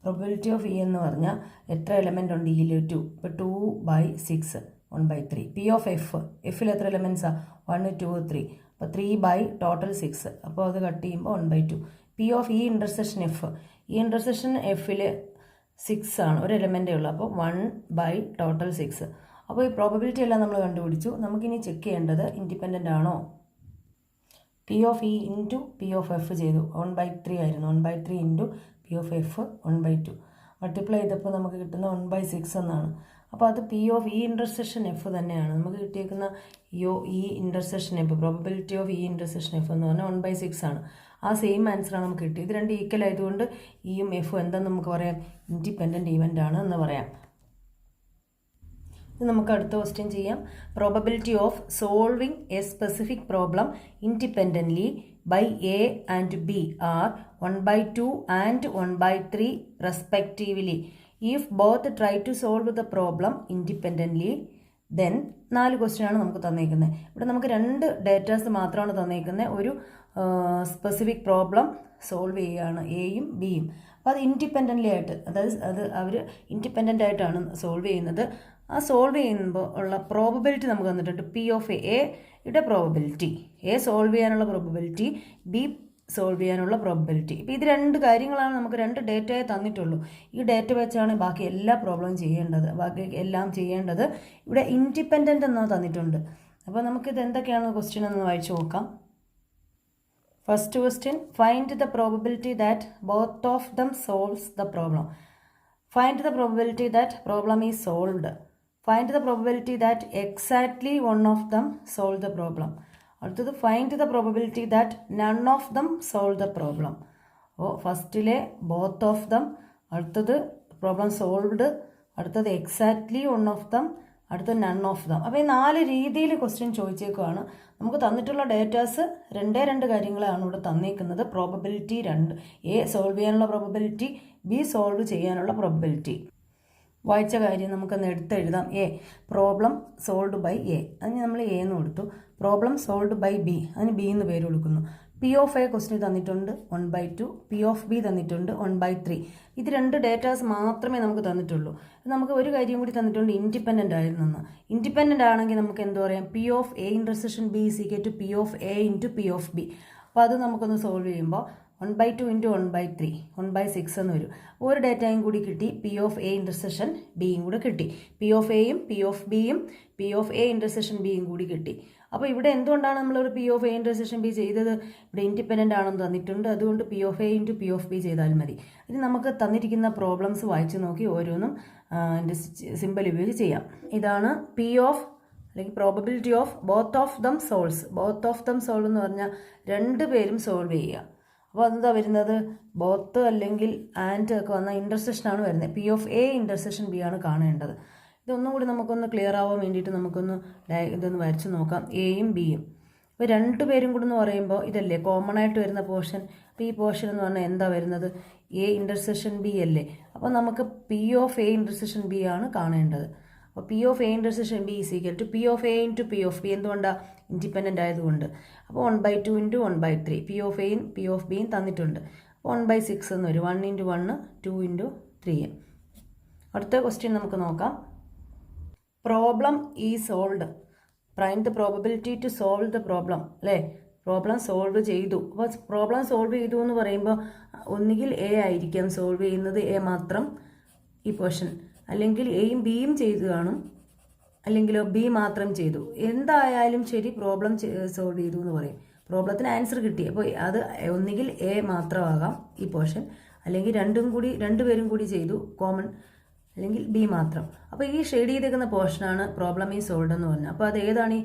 Probability of E എന്ന് പറഞ്ഞാൽ എത്ര എലമെൻ്റ് ഉണ്ട് ഇയിൽ? 2. ഇപ്പോൾ 2/6 1/3. പി ഓഫ് എഫിൽ എത്ര എലമെൻസാണ്? 1 2 3. അപ്പോൾ 3 ടോട്ടൽ 6. അപ്പോൾ അത് കട്ട് ചെയ്യുമ്പോൾ 1/2. P of E intersection F. ഈ ഇൻ്റർസെക്ഷൻ എഫിൽ 6 ആണ്, ഒരു എലമെൻറ്റേ ഉള്ളൂ. അപ്പോൾ 1 ടോട്ടൽ 6. അപ്പോൾ ഈ പ്രോബബിലിറ്റി എല്ലാം നമ്മൾ കണ്ടുപിടിച്ചു. നമുക്കിനി ചെക്ക് ചെയ്യേണ്ടത് ഇൻഡിപെൻഡൻ്റ് ആണോ. P of E into P of F ചെയ്തു. 1/3 ആയിരുന്നു. 1/3 into P of F 1/2. Multiply ചെയ്തപ്പോൾ നമുക്ക് കിട്ടുന്ന 1/6 എന്നാണ്. അപ്പോൾ അത് P of E intersection F തന്നെയാണ് നമുക്ക് കിട്ടിയേക്കുന്ന E intersection F, probability of E intersection F എന്ന് പറഞ്ഞാൽ 1/6 ആണ്. ആ സെയിം ആൻസറാണ് നമുക്ക് കിട്ടിയത്. ഇത് രണ്ട് ഈക്വൽ ആയതുകൊണ്ട് ഇയും എഫും എന്താണെന്ന് നമുക്ക് പറയാം, ഇൻഡിപെൻഡൻറ്റ് ഈവൻ്റ് ആണ് എന്ന് പറയാം. ഇത് നമുക്ക് അടുത്ത ക്വസ്റ്റ്യൻ ചെയ്യാം. Probability of solving A specific problem independently by A and B are 1/2 and 1/3 respectively. If both try to solve the problem independently, then 4 ക്വസ്റ്റ്യനാണ് നമുക്ക് തന്നേക്കുന്നത്. ഇവിടെ നമുക്ക് 2 ഡേറ്റാസ് മാത്രമാണ് തന്നേക്കുന്നത്. ഒരു സ്പെസിഫിക് പ്രോബ്ലം സോൾവ് ചെയ്യുകയാണ് എയും ബിയും. അപ്പോൾ അത് ഇൻഡിപെൻഡൻ്റ്ലി ആയിട്ട്, അതായത് അവർ ഇൻഡിപെൻഡൻ്റ് ആയിട്ടാണ് സോൾവ് ചെയ്യുന്നത്. ആ സോൾവ് ചെയ്യുമ്പോൾ ഉള്ള പ്രോബബിലിറ്റി നമുക്ക് തന്നിട്ടുണ്ട്. പി ഓഫ് എയുടെ പ്രോബബിലിറ്റി, എ സോൾവ് ചെയ്യാനുള്ള പ്രോബബിലിറ്റി, ബി സോൾവ് ചെയ്യാനുള്ള പ്രോബബിലിറ്റി. ഇപ്പോൾ ഇത് 2 കാര്യങ്ങളാണ് നമുക്ക് 2 ഡേറ്റയെ തന്നിട്ടുള്ളൂ. ഈ ഡേറ്റ വെച്ചാണ് ബാക്കി എല്ലാ പ്രോബ്ലം ചെയ്യേണ്ടത്, ബാക്കി എല്ലാം ചെയ്യേണ്ടത്. ഇവിടെ ഇൻഡിപെൻഡൻ്റ് എന്നോ തന്നിട്ടുണ്ട്. അപ്പോൾ നമുക്കിത് എന്തൊക്കെയാണ് ക്വസ്റ്റ്യൻ എന്ന് വായിച്ചു നോക്കാം. First question, find the probability that both of them solves the problem. Find the probability that problem is solved. Find the probability that exactly one of them solve the problem. അടുത്തത് find the probability that none of them solve the problem. അപ്പോൾ ഫസ്റ്റിലെ both of them, അടുത്തത് problem solved, അടുത്തത് exactly one of them, അടുത്തത് none of them. അപ്പോൾ ഈ 4 രീതിയിൽ question ചോദിച്ചേക്കുവാണ്. നമുക്ക് തന്നിട്ടുള്ള ഡേറ്റാസ് 2 കാര്യങ്ങളാണ് ഇവിടെ തന്നേക്കുന്നത്. പ്രോബബിലിറ്റി 2, എ സോൾവ് ചെയ്യാനുള്ള പ്രോബബിലിറ്റി, ബി സോൾവ് ചെയ്യാനുള്ള പ്രോബബിലിറ്റി. വായിച്ച കാര്യം നമുക്കൊന്ന് എടുത്തെഴുതാം. A problem solved by A, അതിന് നമ്മൾ എ എന്ന് കൊടുത്തു. പ്രോബ്ലം സോൾവ്ഡ് ബൈ ബി, അതിന് ബി എന്ന് പേര് കൊടുക്കുന്നു. പി ഓഫ് എ ക്വസ്റ്റ്യൻ തന്നിട്ടുണ്ട് 1/2, പി ഓഫ് ബി തന്നിട്ടുണ്ട് 1/3. ഇത് 2 ഡേറ്റാസ് മാത്രമേ നമുക്ക് തന്നിട്ടുള്ളൂ. നമുക്ക് ഒരു കാര്യം കൂടി തന്നിട്ടുണ്ട്, ഇൻഡിപെൻഡൻ്റ് ആയിരുന്നെന്ന്. ഇൻഡിപെൻഡൻ്റ് ആണെങ്കിൽ നമുക്ക് എന്ത് പറയാം, P of A intersection B is equal to P of A into P of B. അപ്പോൾ അത് നമുക്കൊന്ന് സോൾവ് ചെയ്യുമ്പോൾ 1/2 ഇൻറ്റു 1/3 1/6 എന്ന് വരും. ഒരു ഡേറ്റയും കൂടി കിട്ടി, പി ഓഫ് എ ഇൻ്റർസെക്ഷൻ ബിയും കൂടെ കിട്ടി. പി ഓഫ് എയും പി ഓഫ് ബിയും പി ഓഫ് എ ഇൻ്റർസെക്ഷൻ ബിയും കൂടി കിട്ടി. അപ്പോൾ ഇവിടെ എന്തുകൊണ്ടാണ് നമ്മളൊരു P of A intersection B ചെയ്തത്, ഇവിടെ ഇൻഡിപെൻഡൻ്റ് ആണെന്ന് തന്നിട്ടുണ്ട്. അതുകൊണ്ട് P of A into P of B ചെയ്താൽ മതി. ഇനി നമുക്ക് തന്നിരിക്കുന്ന പ്രോബ്ലംസ് വായിച്ച് നോക്കി ഓരോന്നും സിമ്പിൾ ഉപയോഗിച്ച് ചെയ്യാം. ഇതാണ് പി ഓഫ് അല്ലെങ്കിൽ probability of both of them solves. Both of them solve എന്ന് പറഞ്ഞാൽ 2 പേരും സോൾവ് ചെയ്യുക. അപ്പോൾ അതെന്താ വരുന്നത്, ബോത്ത് അല്ലെങ്കിൽ ആൻഡ് ഒക്കെ വന്നാൽ ഇൻ്റർസെക്ഷനാണ് വരുന്നത്. P of A intersection B ആണ് കാണേണ്ടത്. ഇതൊന്നും കൂടി നമുക്കൊന്ന് ക്ലിയർ ആവാൻ വേണ്ടിയിട്ട് നമുക്കൊന്ന് ഇതൊന്ന് വരച്ച് നോക്കാം. എയും ബിയും ഇപ്പോൾ 2 പേരും കൂടി എന്ന് പറയുമ്പോൾ ഇതല്ലേ കോമൺ ആയിട്ട് വരുന്ന പോർഷൻ. അപ്പോൾ ഈ പോർഷൻ എന്ന് പറഞ്ഞാൽ എന്താ വരുന്നത്, എ ഇൻ്റർസെക്ഷൻ ബി അല്ലേ. അപ്പോൾ നമുക്ക് P of A intersection B ആണ് കാണേണ്ടത്. അപ്പോൾ P of A intersection B is equal to P of A into P of B. എന്തുകൊണ്ടാണ്, ഇൻഡിപെൻഡൻ്റ് ആയതുകൊണ്ട്. അപ്പോൾ 1/2 ഇൻറ്റു 1/3 പി ഓഫ് എയും പി ഓഫ് ബിയും തന്നിട്ടുണ്ട്. അപ്പോൾ 1/6 എന്ന് വരും. 1 ഇൻറ്റു 1 2 ഇൻറ്റു 3. അടുത്ത ക്വസ്റ്റ്യൻ നമുക്ക് നോക്കാം. Problem is solved. Prime the probability to solve the problem, അല്ലേ. പ്രോബ്ലം സോൾവ് ചെയ്തു. അപ്പോൾ പ്രോബ്ലം സോൾവ് ചെയ്തു എന്ന് പറയുമ്പോൾ ഒന്നുകിൽ എ ആയിരിക്കാം സോൾവ് ചെയ്യുന്നത്, എ മാത്രം ഈ പോർഷൻ, അല്ലെങ്കിൽ എയും ബിയും ചെയ്തു കാണും, അല്ലെങ്കിലോ ബി മാത്രം ചെയ്തു. എന്തായാലും ശരി പ്രോബ്ലം സോൾവ് ചെയ്തു എന്ന് പറയും. പ്രോബ്ലത്തിന് ആൻസർ കിട്ടി. അപ്പോൾ അത് ഒന്നുകിൽ എ മാത്രമാകാം ഈ പോർഷൻ, അല്ലെങ്കിൽ 2 പേരും കൂടി ചെയ്തു കോമൺ, അല്ലെങ്കിൽ ബി മാത്രം. അപ്പോൾ ഈ ഷെയ്ഡ് ചെയ്തേക്കുന്ന പോർഷനാണ് പ്രോബ്ലം ഈ സോൾവ്ഡ് എന്ന് പറഞ്ഞത്. അപ്പോൾ അത് ഏതാണ്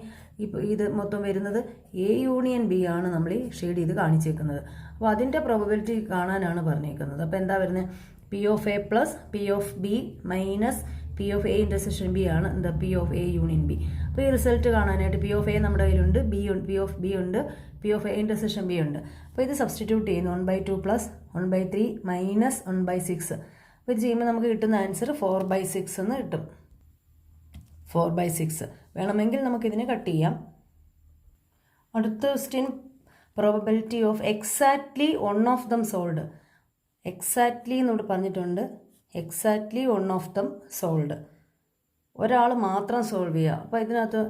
ഇത് മൊത്തം വരുന്നത്, എ യൂണിയൻ ബി ആണ് നമ്മൾ ഈ ഷെയ്ഡ് ചെയ്ത് കാണിച്ചേക്കുന്നത്. അപ്പോൾ അതിൻ്റെ പ്രോബബിലിറ്റി കാണാനാണ് പറഞ്ഞേക്കുന്നത്. അപ്പോൾ എന്താ വരുന്നത്, P of A plus P of B minus P of A intersection B ആണ് എന്താ P of A union B. അപ്പോൾ ഈ റിസൾട്ട് കാണാനായിട്ട് പി ഓഫ് എ നമ്മുടെ കയ്യിലുണ്ട്, പി ഓഫ് ബി ഉണ്ട്, P of A intersection B ഉണ്ട്. അപ്പോൾ ഇത് സബ്സ്റ്റിറ്റ്യൂട്ട് ചെയ്യുന്നു. 1/2 പ്ലസ് 1/3 മൈനസ് 1/6. അപ്പോൾ ഇത് ചെയ്യുമ്പോൾ നമുക്ക് കിട്ടുന്ന ആൻസർ 4/6 എന്ന് കിട്ടും. 4/6 വേണമെങ്കിൽ നമുക്കിതിനെ കട്ട് ചെയ്യാം. അടുത്ത question, probability of exactly one of dum solved. Exactly എന്നോട് പറഞ്ഞിട്ടുണ്ട്, exactly one of dum solved. ഒരാൾ മാത്രം സോൾവ് ചെയ്യുക. അപ്പോൾ ഇതിനകത്ത്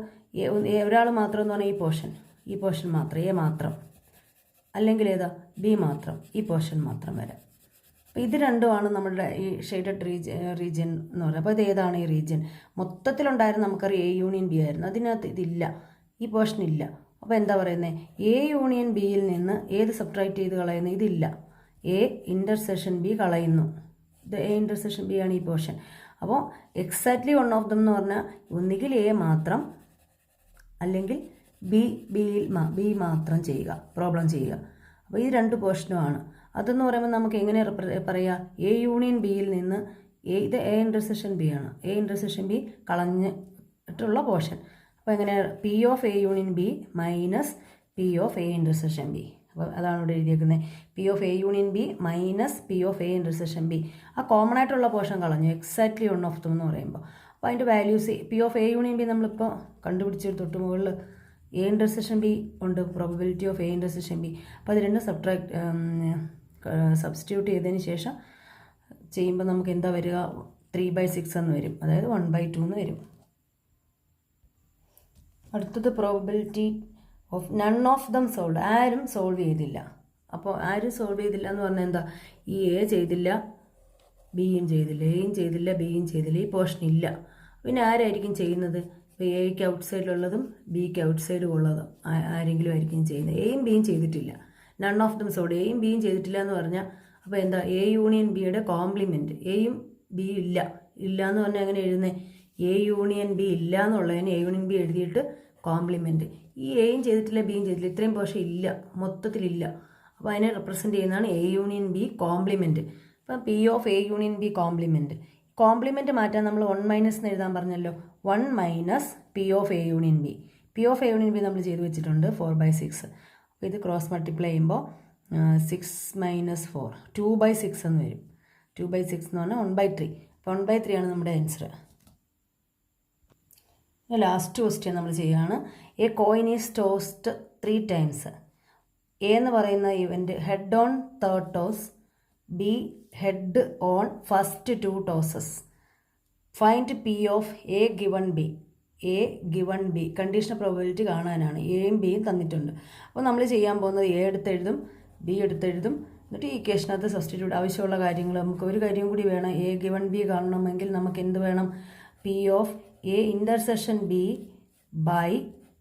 ഒരാൾ മാത്രം എന്ന് പറഞ്ഞാൽ ഈ പോർഷൻ മാത്രം, എ മാത്രം, അല്ലെങ്കിൽ ഏതാ ബി മാത്രം, ഈ പോർഷൻ മാത്രം വരാം. അപ്പോൾ ഇത് രണ്ടുമാണ് നമ്മുടെ ഈ ഷെയ്ഡഡ് റീജിയൻ എന്ന് പറയുന്നത്. അപ്പോൾ ഇത് ഏതാണ് ഈ റീജിയൻ, മൊത്തത്തിലുണ്ടായിരുന്നു നമുക്കറിയാം എ യൂണിയൻ ബി ആയിരുന്നു. അതിനകത്ത് ഇതില്ല, ഈ പോർഷൻ ഇല്ല. അപ്പോൾ എന്താ പറയുന്നത്, എ യൂണിയൻ ബിയിൽ നിന്ന് ഏത് സബ്ട്രാക്ട് ചെയ്ത് കളയുന്നു, ഇതില്ല, എ ഇൻ്റർസെക്ഷൻ ബി കളയുന്നു. ഇത് എ ഇൻ്റർസെക്ഷൻ ബി ആണ് ഈ പോർഷൻ. അപ്പോൾ എക്സാക്ട്ലി വൺ ഓഫ് ദം എന്ന് പറഞ്ഞാൽ ഒന്നുകിൽ എ മാത്രം അല്ലെങ്കിൽ ബി മാത്രം ചെയ്യുക, പ്രോബ്ലം ചെയ്യുക. അപ്പോൾ ഈ രണ്ട് പോർഷനുമാണ്. അതെന്ന് പറയുമ്പോൾ നമുക്ക് എങ്ങനെ പറയുക, എ യൂണിയൻ ബിയിൽ നിന്ന് ഇത് എ ഇൻ്റർസെക്ഷൻ ബി ആണ്, എ ഇൻ്റർസെക്ഷൻ ബി കളഞ്ഞിട്ടുള്ള പോർഷൻ. അപ്പോൾ എങ്ങനെ P of A union B minus P of A intersection B. അപ്പോൾ അതാണ് ഇവിടെ എഴുതിയേക്കുന്നത്, P of A union B minus P of A intersection B. ആ കോമൺ ആയിട്ടുള്ള പോർഷൻ കളഞ്ഞു, എക്സാക്ട്ലി വൺ ഓഫ് ദം എന്ന് പറയുമ്പോൾ. അപ്പോൾ അതിൻ്റെ values P of A union B നമ്മളിപ്പോൾ കണ്ടുപിടിച്ച് തൊട്ട് മുകളിൽ എ ഇൻ്റർസെക്ഷൻ ബി ഉണ്ട്, probability of A intersection B. അപ്പോൾ അത് രണ്ടും സബ്സ്റ്റിറ്റ്യൂട്ട് ചെയ്തതിന് ശേഷം ചെയ്യുമ്പോൾ നമുക്ക് എന്താ വരിക, 3/6 എന്ന് വരും, അതായത് 1/2 എന്ന് വരും. അടുത്തത് probability of none of them solve, ആരും സോൾവ് ചെയ്തില്ല. അപ്പോൾ ആരും സോൾവ് ചെയ്തില്ല എന്ന് പറഞ്ഞാൽ എന്താ, ഈ എ ചെയ്തില്ല, ബിയും ചെയ്തില്ല, എയും ചെയ്തില്ല, ബിയും ചെയ്തില്ല, ഈ പോർഷൻ ഇല്ല. പിന്നെ ആരായിരിക്കും ചെയ്യുന്നത്, ഇപ്പോൾ എയ്ക്ക് ഔട്ട് സൈഡിലുള്ളതും ബിക്ക് ഔട്ട് സൈഡും ഉള്ളതും ആരെങ്കിലും ആയിരിക്കും ചെയ്യുന്നത്. എയും ബിയും ചെയ്തിട്ടില്ല, നൺ ഓഫ് ദം സോൾവ്, എയും ബിയും ചെയ്തിട്ടില്ല എന്ന് പറഞ്ഞാൽ അപ്പോൾ എന്താ, എ യൂണിയൻ ബിയുടെ കോംപ്ലിമെൻറ്റ്. എയും ബിയും ഇല്ല എന്ന് പറഞ്ഞാൽ എങ്ങനെ എഴുതുന്നത്, എ യൂണിയൻ ബി ഇല്ല എന്നുള്ളതിന് എ യൂണിയൻ ബി എഴുതിയിട്ട് കോംപ്ലിമെൻറ്റ്. ഈ എയും ചെയ്തിട്ടില്ല ബിയും ചെയ്തിട്ടില്ല, ഇത്രയും പോർഷൻ ഇല്ല, മൊത്തത്തിലില്ല. അപ്പോൾ അതിനെ റെപ്രസെൻറ്റ് ചെയ്യുന്നതാണ് എ യൂണിയൻ ബി കോംപ്ലിമെൻറ്റ്. അപ്പം P of A union B compliment. Compliment മാറ്റാൻ നമ്മൾ 1 - എന്ന് എഴുതാൻ പറഞ്ഞല്ലോ, 1 - P of A union B. P of A union B നമ്മൾ ചെയ്ത് വെച്ചിട്ടുണ്ട് 4/6. അപ്പോൾ ഇത് ക്രോസ് മൾട്ടിപ്ലൈ ചെയ്യുമ്പോൾ 6 - 4 2/6 എന്ന് വരും. 2/6 എന്ന് പറഞ്ഞാൽ 1/3. അപ്പോൾ 1/3 ആണ് നമ്മുടെ ആൻസർ. ലാസ്റ്റ് ക്വസ്റ്റ്യൻ നമ്മൾ ചെയ്യുകയാണ്. A coin is tossed 3 times. A എന്ന് പറയുന്ന event head on 3rd toss, B head on first 2 tosses. Find P of A given B. A given B conditional probability കാണാനാണ്, എയും ബിയും തന്നിട്ടുണ്ട്. അപ്പോൾ നമ്മൾ ചെയ്യാൻ പോകുന്നത് എ എടുത്തെഴുതും, ബി എടുത്തെഴുതും, എന്നിട്ട് ഈ ഇക്വേഷനകത്ത് സബ്സ്റ്റിറ്റ്യൂട്ട്. ആവശ്യമുള്ള കാര്യങ്ങൾ നമുക്ക് ഒരു കാര്യം കൂടി വേണം, എ ഗിവൺ ബി കാണണമെങ്കിൽ നമുക്ക് എന്ത് വേണം, P of A intersection B by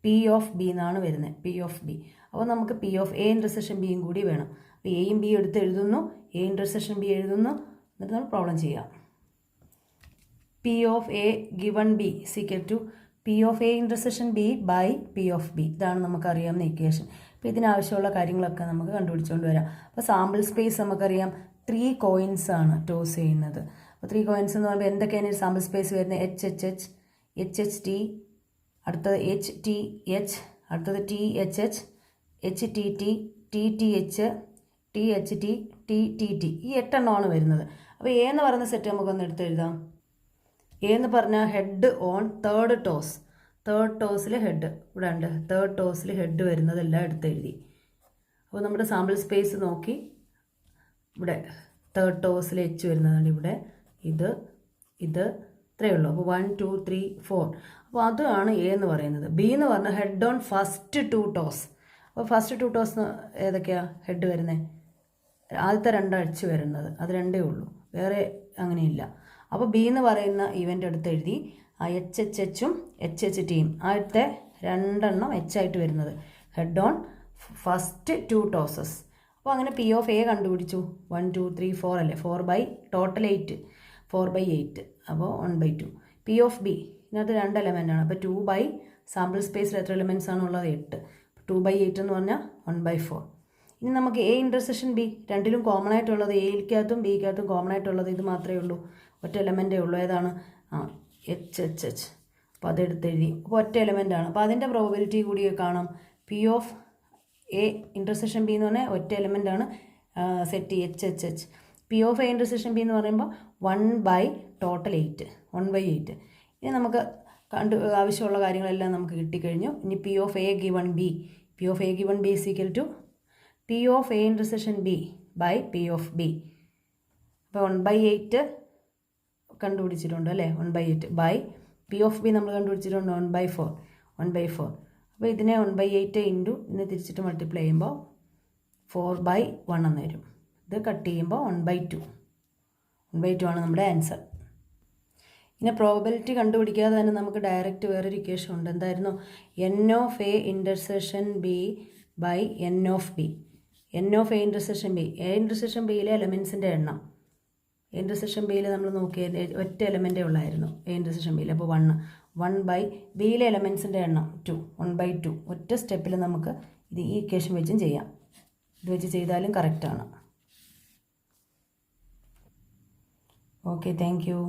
P of B എന്നാണ് വരുന്നത്, പി ഓഫ് ബി. അപ്പോൾ നമുക്ക് പി ഓഫ് എ ഇൻ്റർസെക്ഷൻ ബിയും കൂടി വേണം. അപ്പോൾ എയും ബി എടുത്ത് എഴുതുന്നു, എ ഇൻ്റർസെക്ഷൻ ബി എഴുതുന്നു, എന്നിട്ട് നമ്മൾ പ്രോബ്ലം ചെയ്യാം. P of A given B equal to P of A intersection B by P of B. ഇതാണ് നമുക്കറിയാവുന്ന ഇക്വേഷൻ. അപ്പോൾ ഇതിനാവശ്യമുള്ള കാര്യങ്ങളൊക്കെ നമുക്ക് കണ്ടുപിടിച്ചുകൊണ്ട് വരാം. അപ്പോൾ സാമ്പിൾ സ്പേസ് നമുക്കറിയാം 3 coins ആണ് ടോസ് ചെയ്യുന്നത്. അപ്പോൾ 3 coins എന്ന് പറയുമ്പോൾ എന്തൊക്കെയാണ് സാമ്പിൾ സ്പേസ് വരുന്നത്, HHH, HHT, അടുത്തത് HTH, അടുത്തത് THH, HTT, TTH, THT, TTT. ഈ 8 എണ്ണമാണ് വരുന്നത്. അപ്പോൾ എ എന്ന് പറയുന്ന സെറ്റ് നമുക്കൊന്ന് എടുത്തെഴുതാം. എ എന്ന് പറഞ്ഞാൽ head on 3rd toss. 3rd ടോസിൽ ഹെഡ് ഇവിടെ ഉണ്ട്, 3rd ടോസിൽ ഹെഡ് വരുന്നതെല്ലാം എടുത്തെഴുതി. അപ്പോൾ നമ്മുടെ സാമ്പിൾ സ്പേസ് നോക്കി, ഇവിടെ 3rd ടോസിൽ H വരുന്നതാണ്, ഇവിടെ ഇത് ഇത്രയേ ഉള്ളൂ. അപ്പോൾ 1 2 3 4. അപ്പോൾ അതാണ് എ എന്ന് പറയുന്നത്. ബി എന്ന് പറഞ്ഞാൽ ഹെഡ് ഓൺ ഫസ്റ്റ് 2 ടോസ്. അപ്പോൾ ഫസ്റ്റ് 2 ടോസ് ഏതൊക്കെയാണ് ഹെഡ് വരുന്നത്, ആദ്യത്തെ 2 H വരുന്നത്, അത് 2 ഉള്ളൂ, വേറെ അങ്ങനെയില്ല. അപ്പോൾ ബി എന്ന് പറയുന്ന ഇവൻ്റ് എടുത്ത് എഴുതി, ആ HHHും HHTയും ആദ്യത്തെ 2 എണ്ണം H ആയിട്ട് വരുന്നത്, ഹെഡ് ഓൺ ഫസ്റ്റ് 2 ടോസസ്. അപ്പോൾ അങ്ങനെ പി ഓഫ് എ കണ്ടുപിടിച്ചു. 1 2 3 4 അല്ലേ, 4 ടോട്ടൽ 8, 4/8, അപ്പോൾ 1/2. പി ഓഫ് ബി ഇതിനകത്ത് 2 എലമെൻ്റ് ആണ്, അപ്പോൾ 2 സാമ്പിൾ സ്പേസിൽ എത്ര എലമെൻറ്റ്സ് ആണുള്ളത്, 8. 2/8 എന്ന് പറഞ്ഞാൽ 1/4. ഇനി നമുക്ക് എ ഇൻ്റർസെക്ഷൻ ബി രണ്ടിലും കോമൺ ആയിട്ടുള്ളത്, എയിൽക്കകത്തും ബിക്കകത്തും കോമൺ ആയിട്ടുള്ളത് ഇത് മാത്രമേ ഉള്ളൂ, ഒറ്റ എലമെൻറ്റേ ഉള്ളൂ. ഏതാണ്, HHH. അപ്പോൾ അതെടുത്ത് എഴുതി. അപ്പോൾ ഒറ്റ എലമെൻ്റ് ആണ്. അപ്പോൾ അതിൻ്റെ പ്രോബബിലിറ്റി കൂടി കാണാം. P of A intersection B എന്ന് പറഞ്ഞാൽ ഒറ്റ എലമെൻ്റ് ആണ്, set HHH. P of A intersection B എന്ന് പറയുമ്പോൾ 1 ടോട്ടൽ 8, 1/8. ഇനി നമുക്ക് ആവശ്യമുള്ള കാര്യങ്ങളെല്ലാം നമുക്ക് കിട്ടിക്കഴിഞ്ഞു. ഇനി P of A given B. P of A given B equal to P of A intersection B by P of B. അപ്പോൾ 1/8 കണ്ടുപിടിച്ചിട്ടുണ്ട് അല്ലേ, 1/8 ബൈ പി ഓഫ് ബി നമ്മൾ കണ്ടുപിടിച്ചിട്ടുണ്ട് 1/4. അപ്പോൾ ഇതിനെ 1/8 ഇൻറ്റു ഇതിനെ തിരിച്ചിട്ട് മൾട്ടിപ്ലൈ ചെയ്യുമ്പോൾ 4/1 എന്ന് വരും. ഇത് കട്ട് ചെയ്യുമ്പോൾ 1/2 ആണ് നമ്മുടെ ആൻസർ. ഇനി പ്രോബബിലിറ്റി കണ്ടുപിടിക്കാതെ തന്നെ നമുക്ക് ഡയറക്റ്റ് വേറൊരു ഇക്വേഷൻ ഉണ്ട്. എന്തായിരുന്നു, n of A intersection B by N of B. N of A intersection B, A intersection ബിയിലെ എലമെൻസിൻ്റെ എണ്ണം എ ഇൻ്റർസെക്ഷൻ ബിയിൽ നമ്മൾ നോക്കിയത് ഒറ്റ എലമെൻറ്റേ ഉള്ളായിരുന്നു എ ഇൻ്റർസെക്ഷൻ ബിയിൽ. അപ്പോൾ 1 ബൈ ബിയിലെ എലമെൻസിൻ്റെ എണ്ണം 2, 1/2 ഒറ്റ സ്റ്റെപ്പിൽ നമുക്ക് ഇത് ഈ ഇക്വേഷൻ വെച്ചും ചെയ്യാം. ഇത് വെച്ച് ചെയ്താലും കറക്റ്റാണ്. Okay, thank you.